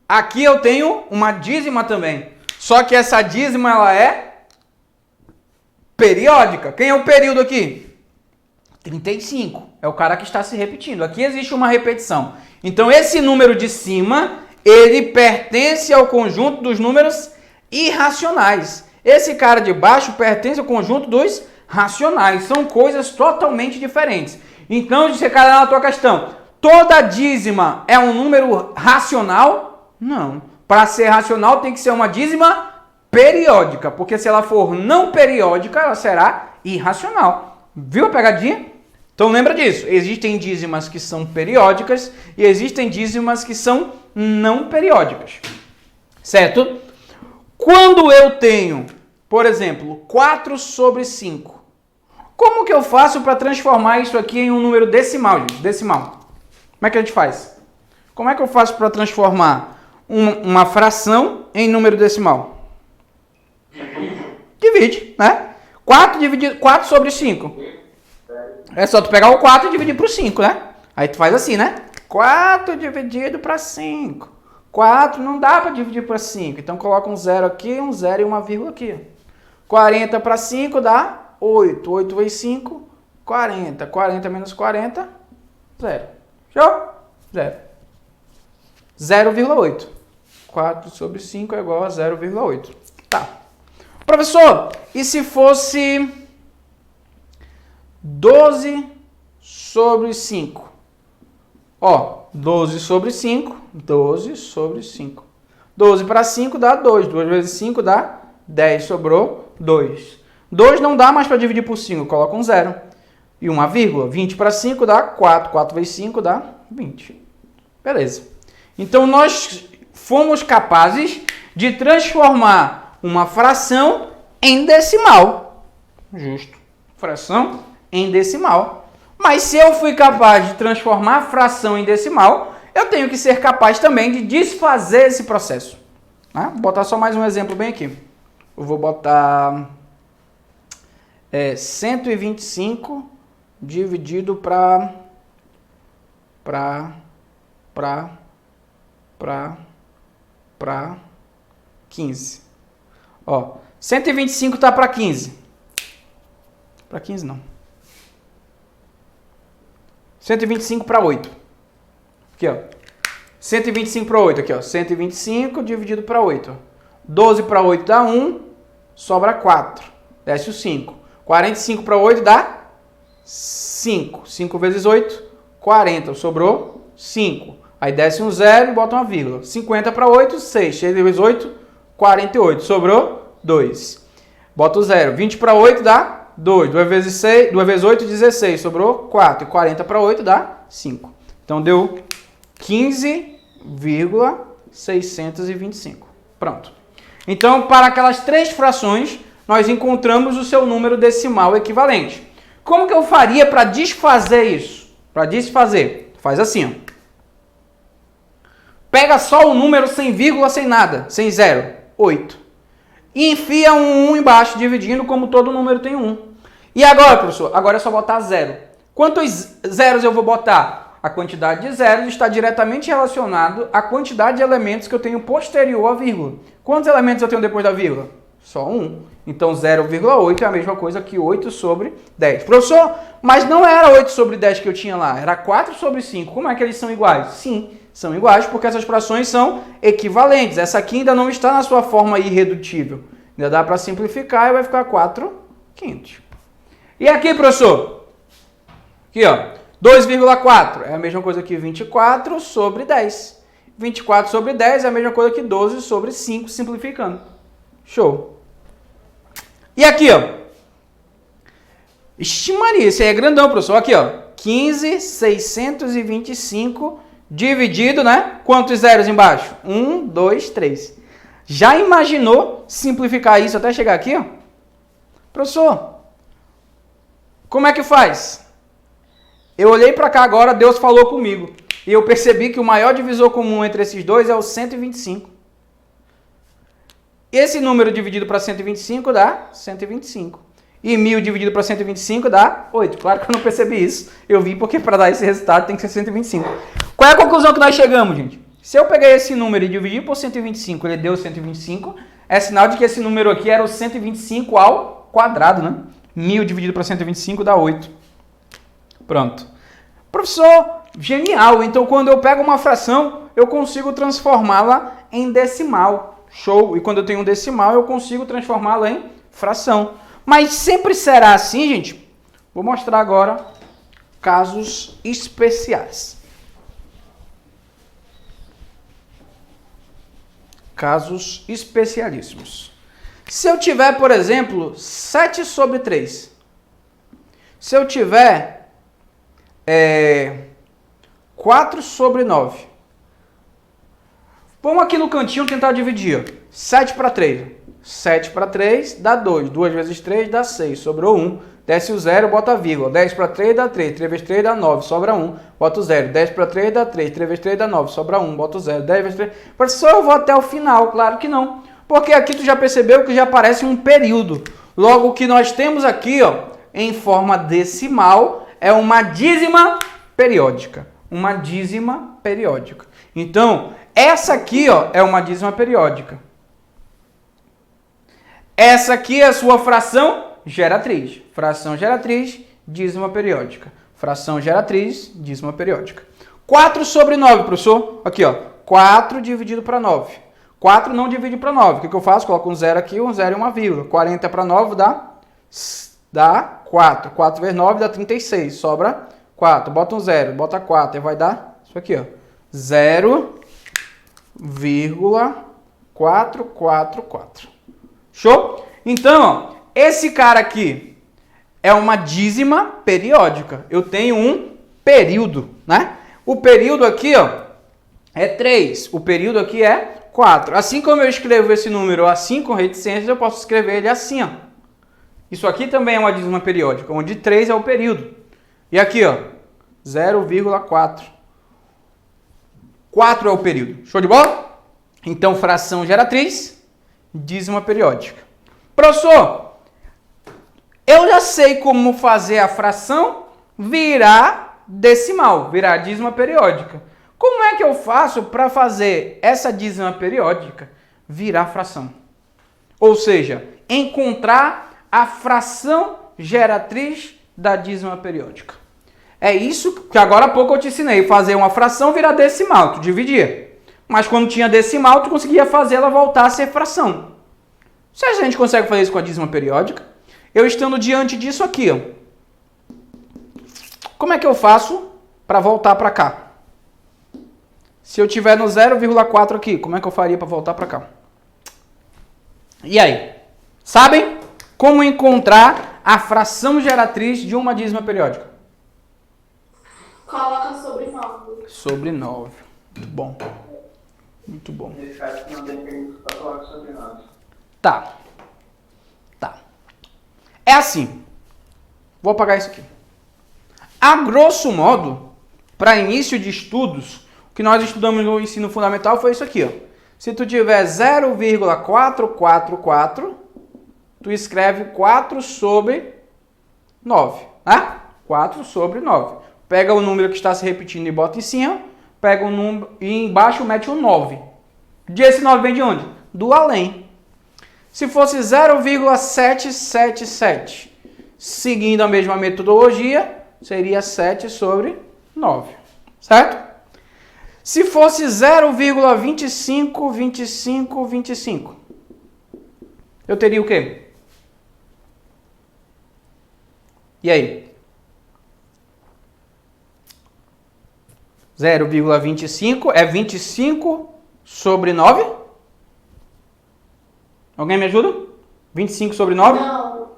aqui eu tenho uma dízima também. Só que essa dízima ela é periódica. Quem é o período aqui? 35. É o cara que está se repetindo. Aqui existe uma repetição. Então esse número de cima, ele pertence ao conjunto dos números irracionais. Esse cara de baixo pertence ao conjunto dos racionais. São coisas totalmente diferentes. Então, você cai na tua questão. Toda dízima é um número racional? Não. Para ser racional tem que ser uma dízima periódica, porque se ela for não periódica, ela será irracional. Viu a pegadinha? Então lembra disso. Existem dízimas que são periódicas e existem dízimas que são não periódicas. Certo? Quando eu tenho, por exemplo, 4 sobre 5, como que eu faço para transformar isso aqui em um número decimal, gente? Decimal. Como é que a gente faz? Como é que eu faço para transformar uma fração em número decimal? Divide, né? 4 sobre 5. É só tu pegar o 4 e dividir por 5, né? Aí tu faz assim, né? 4 dividido para 5. 4 não dá para dividir para 5. Então coloca um 0 aqui, um 0 e uma vírgula aqui. 40 para 5 dá 8. 8 vezes 5, 40. 40 menos 40, 0. Show? 0. 0,8. 4 sobre 5 é igual a 0,8. Tá. Professor, e se fosse 12 sobre 5? Ó, 12 sobre 5, 12 sobre 5. 12 para 5 dá 2. 2 vezes 5 dá 10. Sobrou 2. 2 não dá mais para dividir por 5. Coloca um 0. E uma vírgula. 20 para 5 dá 4. 4 vezes 5 dá 20. Beleza. Então, nós fomos capazes de transformar uma fração em decimal. Justo. Fração em decimal. Mas se eu fui capaz de transformar a fração em decimal, eu tenho que ser capaz também de desfazer esse processo. Vou botar só mais um exemplo bem aqui. Eu vou botar 125 dividido para 15. Ó, 125 tá para 15. Para 15 não. 125 para 8. Aqui, ó. 125 para 8 aqui, ó. 125 dividido para 8. 12 para 8 dá 1, sobra 4. Desce o 5. 45 para 8 dá 5. 5 vezes 8, 40. Sobrou 5. Aí desce um 0 e bota uma vírgula. 50 para 8, 6. 6 vezes 8, 48. Sobrou 2. Bota o 0. 20 para 8 dá 2. 2 vezes 8, 16. Sobrou 4. E 40 para 8 dá 5. Então deu 15,625. Pronto. Então, para aquelas 3 frações, nós encontramos o seu número decimal equivalente. Como que eu faria para desfazer isso? Para desfazer, faz assim, ó. Pega só o número sem vírgula, sem nada, sem 0, 8. E enfia um 1 embaixo, dividindo como todo número tem 1. E agora, professor? Agora é só botar 0. Quantos zeros eu vou botar? A quantidade de zeros está diretamente relacionado à quantidade de elementos que eu tenho posterior à vírgula. Quantos elementos eu tenho depois da vírgula? Só 1. Então 0,8 é a mesma coisa que 8 sobre 10. Professor, mas não era 8 sobre 10 que eu tinha lá, era 4 sobre 5. Como é que eles são iguais? Sim, são iguais porque essas frações são equivalentes. Essa aqui ainda não está na sua forma irredutível. Ainda dá para simplificar e vai ficar 4 quintos. E aqui, professor? Aqui, ó. 2,4 é a mesma coisa que 24 sobre 10. 24 sobre 10 é a mesma coisa que 12 sobre 5, simplificando. Show. E aqui, ó. Ixi, Maria, esse aí é grandão, professor. Aqui, ó. 15.625 dividido, né? Quantos zeros embaixo? 1, 2, 3. Já imaginou simplificar isso até chegar aqui, ó? Professor, como é que faz? Eu olhei para cá agora, Deus falou comigo. E eu percebi que o maior divisor comum entre esses dois é o 125. Esse número dividido para 125 dá 125. E 1000 dividido para 125 dá 8. Claro que eu não percebi isso. Eu vi porque para dar esse resultado tem que ser 125. Qual é a conclusão que nós chegamos, gente? Se eu pegar esse número e dividir por 125, ele deu 125, é sinal de que esse número aqui era o 125 ao quadrado, né? 1000 dividido para 125 dá 8. Pronto. Professor, genial. Então, quando eu pego uma fração, eu consigo transformá-la em decimal. Show. E quando eu tenho um decimal, eu consigo transformá-la em fração. Mas sempre será assim, gente? Vou mostrar agora casos especiais. Casos especialíssimos. Se eu tiver, por exemplo, 7 sobre 3. Se eu tiver 4 sobre 9. Vamos aqui no cantinho tentar dividir. 7 para 3. 7 para 3 dá 2. 2 vezes 3 dá 6. Sobrou 1. Desce o 0, bota a vírgula. 10 para 3 dá 3. 3 vezes 3 dá 9. Sobra 1. Bota o 0. 10 para 3 dá 3. 3 vezes 3 dá 9. Sobra 1. Bota o 0. 10 vezes 3... Professor, eu vou até o final. Claro que não. Porque aqui tu já percebeu que já aparece um período. Logo, o que nós temos aqui, ó, em forma decimal, é uma dízima periódica. Uma dízima periódica. Então, essa aqui, ó, é uma dízima periódica. Essa aqui é a sua fração geratriz. Fração geratriz, dízima periódica. Fração geratriz, dízima periódica. 4 sobre 9, professor. Aqui, ó. 4 dividido para 9. 4 não divide para 9. O que eu faço? Coloco um 0 aqui, um 0 e uma vírgula. 40 para 9 dá 4. 4 vezes 9 dá 36. Sobra 4. Bota um 0, bota 4. Aí vai dar isso aqui, ó. 0,444. Show? Então, ó, esse cara aqui é uma dízima periódica. Eu tenho um período, né? O período aqui, ó, é 3. O período aqui é 4. Assim como eu escrevo esse número assim com reticências, eu posso escrever ele assim, ó. Isso aqui também é uma dízima periódica, onde 3 é o período. E aqui, ó, 0,4. 4 é o período. Show de bola? Então, fração geratriz, dízima periódica. Professor, eu já sei como fazer a fração virar decimal, virar dízima periódica. Como é que eu faço para fazer essa dízima periódica virar fração? Ou seja, encontrar a fração geratriz da dízima periódica. É isso que agora há pouco eu te ensinei. Fazer uma fração virar decimal. Tu dividia. Mas quando tinha decimal, tu conseguia fazer ela voltar a ser fração. Se a gente consegue fazer isso com a dízima periódica, eu estando diante disso aqui, ó. Como é que eu faço para voltar para cá? Se eu tiver no 0,4 aqui, como é que eu faria para voltar para cá? E aí? Sabem como encontrar a fração geratriz de uma dízima periódica? Coloca sobre 9. Sobre 9. Muito bom. Muito bom. Nesse caso, não tem pergunta para colocar sobre 9. Tá. É assim. Vou apagar isso aqui. A grosso modo, para início de estudos, o que nós estudamos no ensino fundamental foi isso aqui, ó. Se tu tiver 0,444, tu escreve 4 sobre 9, né? 4 sobre 9. Pega o número que está se repetindo e bota em cima, pega o número e embaixo mete um 9. Esse 9 vem de onde? Do além. Se fosse 0,777, seguindo a mesma metodologia, seria 7 sobre 9, certo? Se fosse 0,2525, eu teria o quê? E aí? 0,25 é 25 sobre 9? Alguém me ajuda? 25 sobre 9? Não.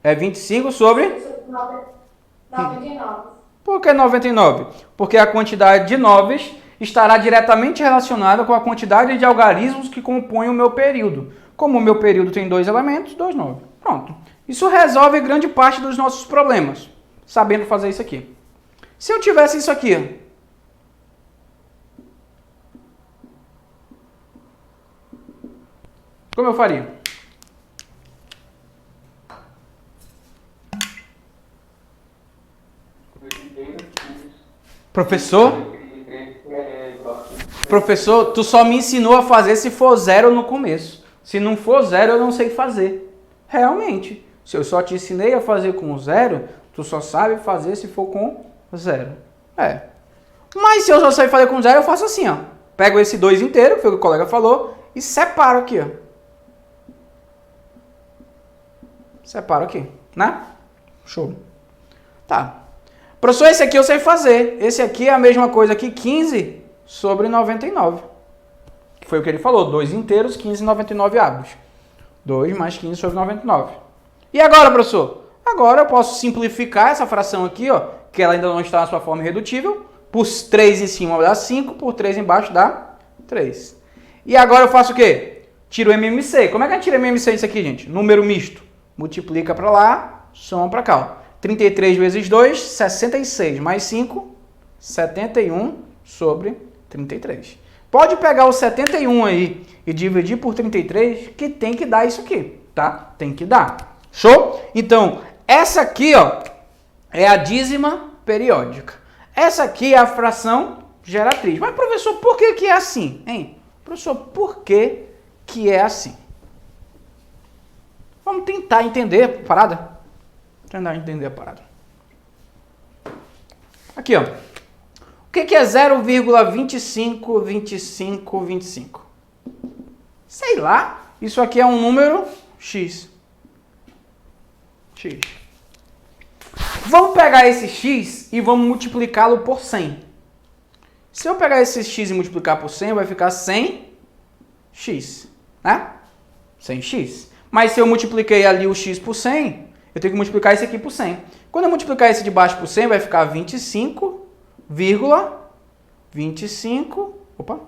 É 25 sobre... 99. Por que 99? Porque a quantidade de noves estará diretamente relacionada com a quantidade de algarismos que compõem o meu período. Como o meu período tem 2 elementos, 2 9. Pronto. Isso resolve grande parte dos nossos problemas, sabendo fazer isso aqui. Se eu tivesse isso aqui, como eu faria? Professor, tu só me ensinou a fazer se for 0 no começo. Se não for 0, eu não sei fazer. Realmente. Se eu só te ensinei a fazer com 0, tu só sabe fazer se for com 0. É. Mas se eu só sei fazer com 0, eu faço assim, ó. Pego esse 2 inteiro, que foi o que o colega falou, e separo aqui, ó. Separo aqui, né? Show. Tá. Professor, esse aqui eu sei fazer. Esse aqui é a mesma coisa que 15 sobre 99. Que foi o que ele falou. 2 inteiros, 15 e 99 avos. 2 mais 15 sobre 99. E agora, professor? Agora eu posso simplificar essa fração aqui, ó, que ela ainda não está na sua forma irredutível. Por 3 em cima dá 5, por 3 embaixo dá 3. E agora eu faço o quê? Tiro o MMC. Como é que a gente tira MMC disso aqui, gente? Número misto. Multiplica para lá, soma para cá, ó. 33 vezes 2, 66, mais 5, 71 sobre 33. Pode pegar o 71 aí e dividir por 33, que tem que dar isso aqui, tá? Tem que dar. Show? Então, essa aqui, ó, é a dízima periódica. Essa aqui é a fração geratriz. Mas, professor, por que que é assim, hein? Professor, por que que é assim? Vamos tentar entender a parada. Tentar entender a parada. Aqui, ó. O que é 0,25, 25, 25? Sei lá. Isso aqui é um número x. X. Vamos pegar esse x e vamos multiplicá-lo por 100. Se eu pegar esse x e multiplicar por 100, vai ficar 100x. Né? 100x. Mas se eu multipliquei ali o x por 100... eu tenho que multiplicar esse aqui por 100. Quando eu multiplicar esse de baixo por 100, vai ficar 25,25. Opa.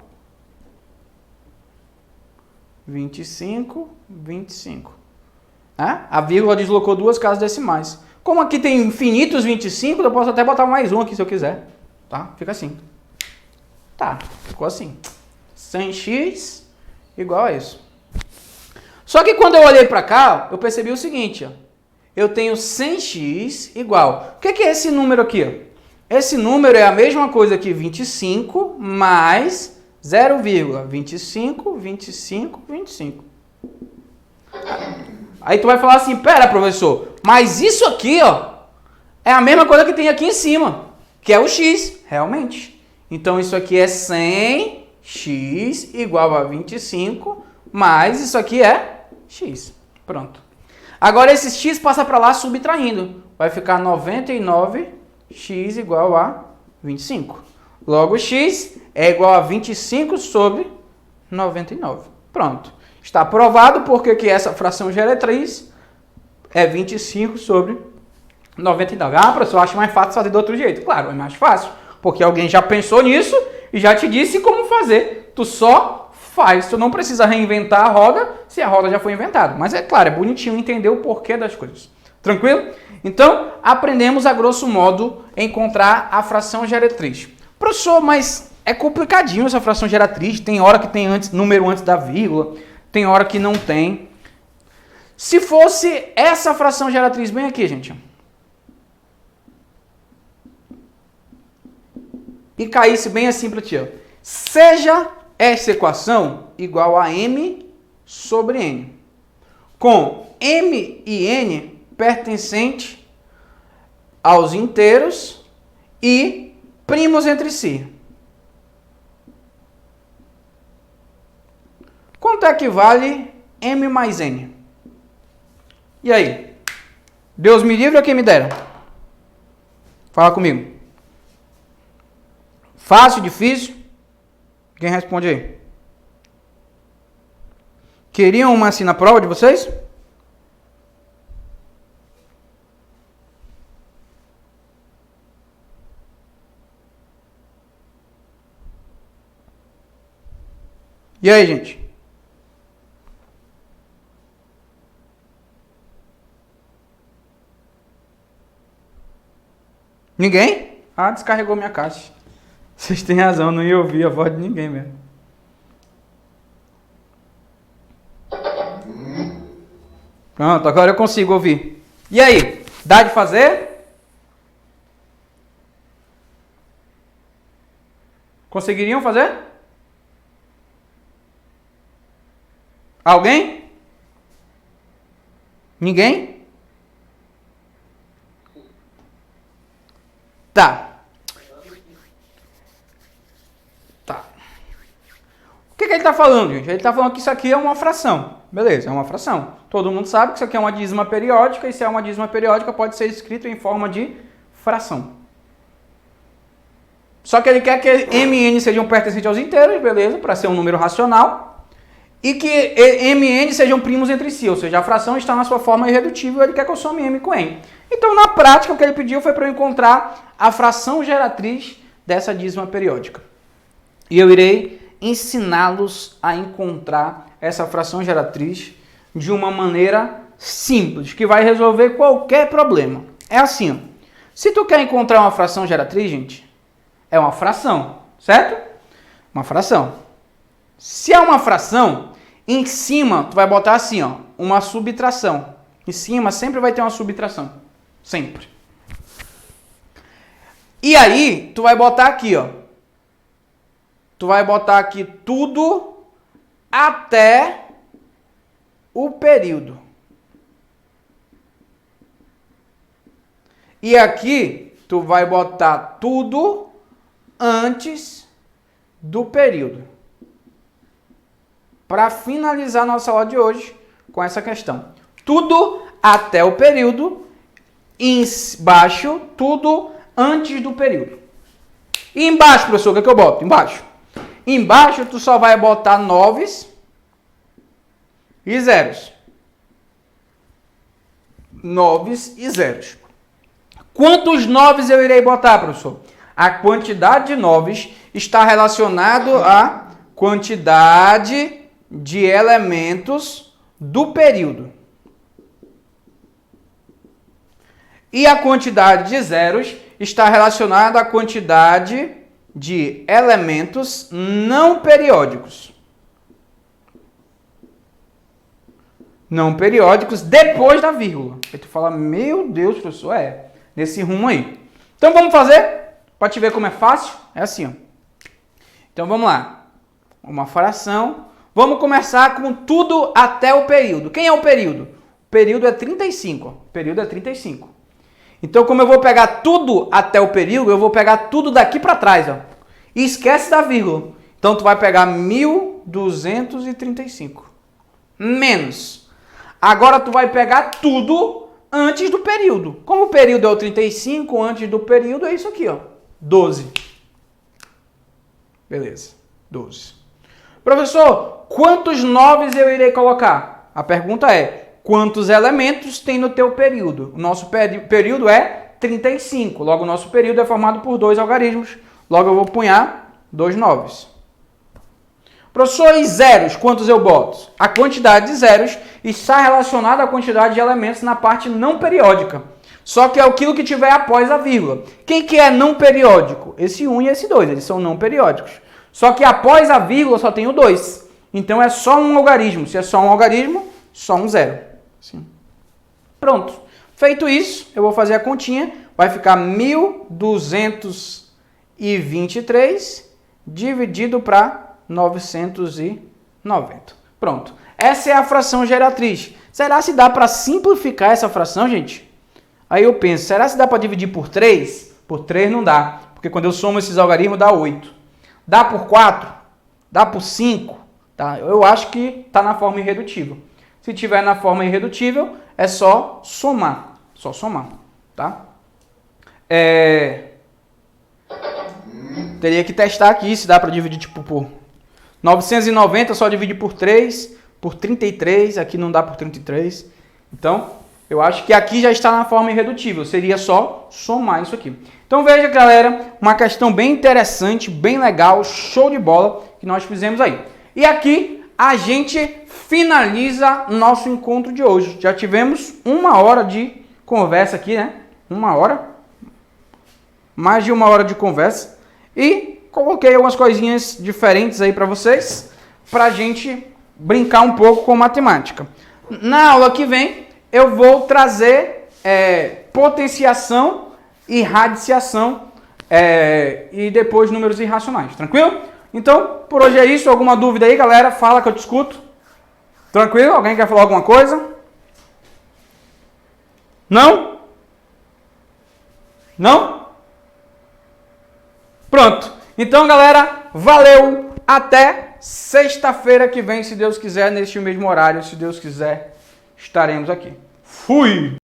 25. A vírgula deslocou 2 casas decimais. Como aqui tem infinitos 25, eu posso até botar mais um aqui se eu quiser. Tá? Fica assim. Tá, ficou assim. 100x igual a isso. Só que quando eu olhei para cá, eu percebi o seguinte, ó. Eu tenho 100x igual. O que é esse número aqui? Ó? Esse número é a mesma coisa que 25 mais 0,25, 25, 25. Aí tu vai falar assim, pera, professor, mas isso aqui, ó, é a mesma coisa que tem aqui em cima, que é o x, realmente. Então isso aqui é 100x igual a 25, mais isso aqui é x. Pronto. Agora esse x passa para lá subtraindo. Vai ficar 99x igual a 25. Logo, x é igual a 25 sobre 99. Pronto. Está provado porque que essa fração geratriz é 25 sobre 99. Ah, professor, eu acho mais fácil fazer do outro jeito. Claro, é mais fácil, porque alguém já pensou nisso e já te disse como fazer. Tu só faz. Tu não precisa reinventar a roda se a roda já foi inventada. Mas é claro, é bonitinho entender o porquê das coisas. Tranquilo? Então, aprendemos a grosso modo encontrar a fração geratriz. Professor, mas é complicadinho essa fração geratriz. Tem hora que tem número antes da vírgula, tem hora que não tem. Se fosse essa fração geratriz bem aqui, gente, e caísse bem assim para ti, ó. Seja essa equação igual a m sobre n, com m e n pertencente aos inteiros e primos entre si. Quanto é que vale m mais n? E aí? Deus me livre ou quem me dera? Fala comigo. Fácil, difícil? Quem responde aí? Queriam uma assim na prova de vocês? E aí, gente? Ninguém? Ah, descarregou minha caixa. Vocês têm razão, não ia ouvir a voz de ninguém mesmo. Pronto, agora eu consigo ouvir. E aí? Dá de fazer? Conseguiriam fazer? Alguém? Ninguém? Tá. O que ele está falando, gente? Ele está falando que isso aqui é uma fração. Beleza, é uma fração. Todo mundo sabe que isso aqui é uma dízima periódica, e se é uma dízima periódica, pode ser escrito em forma de fração. Só que ele quer que mn sejam pertencentes aos inteiros, beleza, para ser um número racional, e que mn sejam primos entre si, ou seja, a fração está na sua forma irredutível, ele quer que eu some m com n. Então, na prática, o que ele pediu foi para eu encontrar a fração geratriz dessa dízima periódica. E eu irei ensiná-los a encontrar essa fração geratriz de uma maneira simples, que vai resolver qualquer problema. É assim, ó. Se tu quer encontrar uma fração geratriz, gente, é uma fração, certo? Uma fração. Se é uma fração, em cima tu vai botar assim, ó, uma subtração. Em cima sempre vai ter uma subtração. Sempre. E aí, tu vai botar aqui, ó. Tu vai botar aqui tudo até o período. E aqui, tu vai botar tudo antes do período. Para finalizar nossa aula de hoje com essa questão. Tudo até o período, embaixo, tudo antes do período. E embaixo, professor, o que é que eu boto? Embaixo. Embaixo, tu só vai botar noves e zeros. Noves e zeros. Quantos noves eu irei botar, professor? A quantidade de noves está relacionado à quantidade de elementos do período. E a quantidade de zeros está relacionada à quantidade de elementos não periódicos. Não periódicos depois da vírgula. Aí tu fala, meu Deus, professor, nesse rumo aí. Então vamos fazer, para te ver como é fácil. É assim, ó. Então vamos lá. Uma fração. Vamos começar com tudo até o período. Quem é o período? O período é 35. Ó. O período é 35. Então, como eu vou pegar tudo até o período, eu vou pegar tudo daqui para trás, ó. E esquece da vírgula. Então, tu vai pegar 1235. Menos. Agora, tu vai pegar tudo antes do período. Como o período é o 35, antes do período é isso aqui, ó. 12. Beleza. 12. Professor, quantos noves eu irei colocar? A pergunta é, quantos elementos tem no teu período? O nosso período é 35. Logo, o nosso período é formado por 2 algarismos. Logo, eu vou punhar 2 noves. Professor, e zeros, quantos eu boto? A quantidade de zeros está relacionada à quantidade de elementos na parte não periódica. Só que é aquilo que tiver após a vírgula. Quem que é não periódico? Esse 1 e esse 2, eles são não periódicos. Só que após a vírgula só tem o 2. Então, é só um algarismo. Se é só um algarismo, só um zero. Assim. Pronto. Feito isso, eu vou fazer a continha. Vai ficar 1223 dividido para 990. Pronto. Essa é a fração geratriz. Será se dá para simplificar essa fração, gente? Aí eu penso, será se dá para dividir por 3? Por 3 não dá, porque quando eu somo esses algarismos dá 8. Dá por 4? Dá por 5? Tá? Eu acho que está na forma irredutível. Se tiver na forma irredutível, é só somar. Só somar, tá? Teria que testar aqui se dá para dividir tipo por 990, só divide por 3, por 33, aqui não dá por 33. Então, eu acho que aqui já está na forma irredutível, seria só somar isso aqui. Então veja, galera, uma questão bem interessante, bem legal, show de bola que nós fizemos aí. E aqui a gente finaliza nosso encontro de hoje. Já tivemos 1 hora de conversa aqui, né? 1 hora. Mais de 1 hora de conversa. E coloquei algumas coisinhas diferentes aí para vocês, para a gente brincar um pouco com matemática. Na aula que vem, eu vou trazer potenciação e radiciação e depois números irracionais. Tranquilo? Então, por hoje é isso. Alguma dúvida aí, galera? Fala que eu te escuto. Tranquilo? Alguém quer falar alguma coisa? Não? Não? Pronto. Então, galera, valeu. Até sexta-feira que vem, se Deus quiser, neste mesmo horário. Se Deus quiser, estaremos aqui. Fui!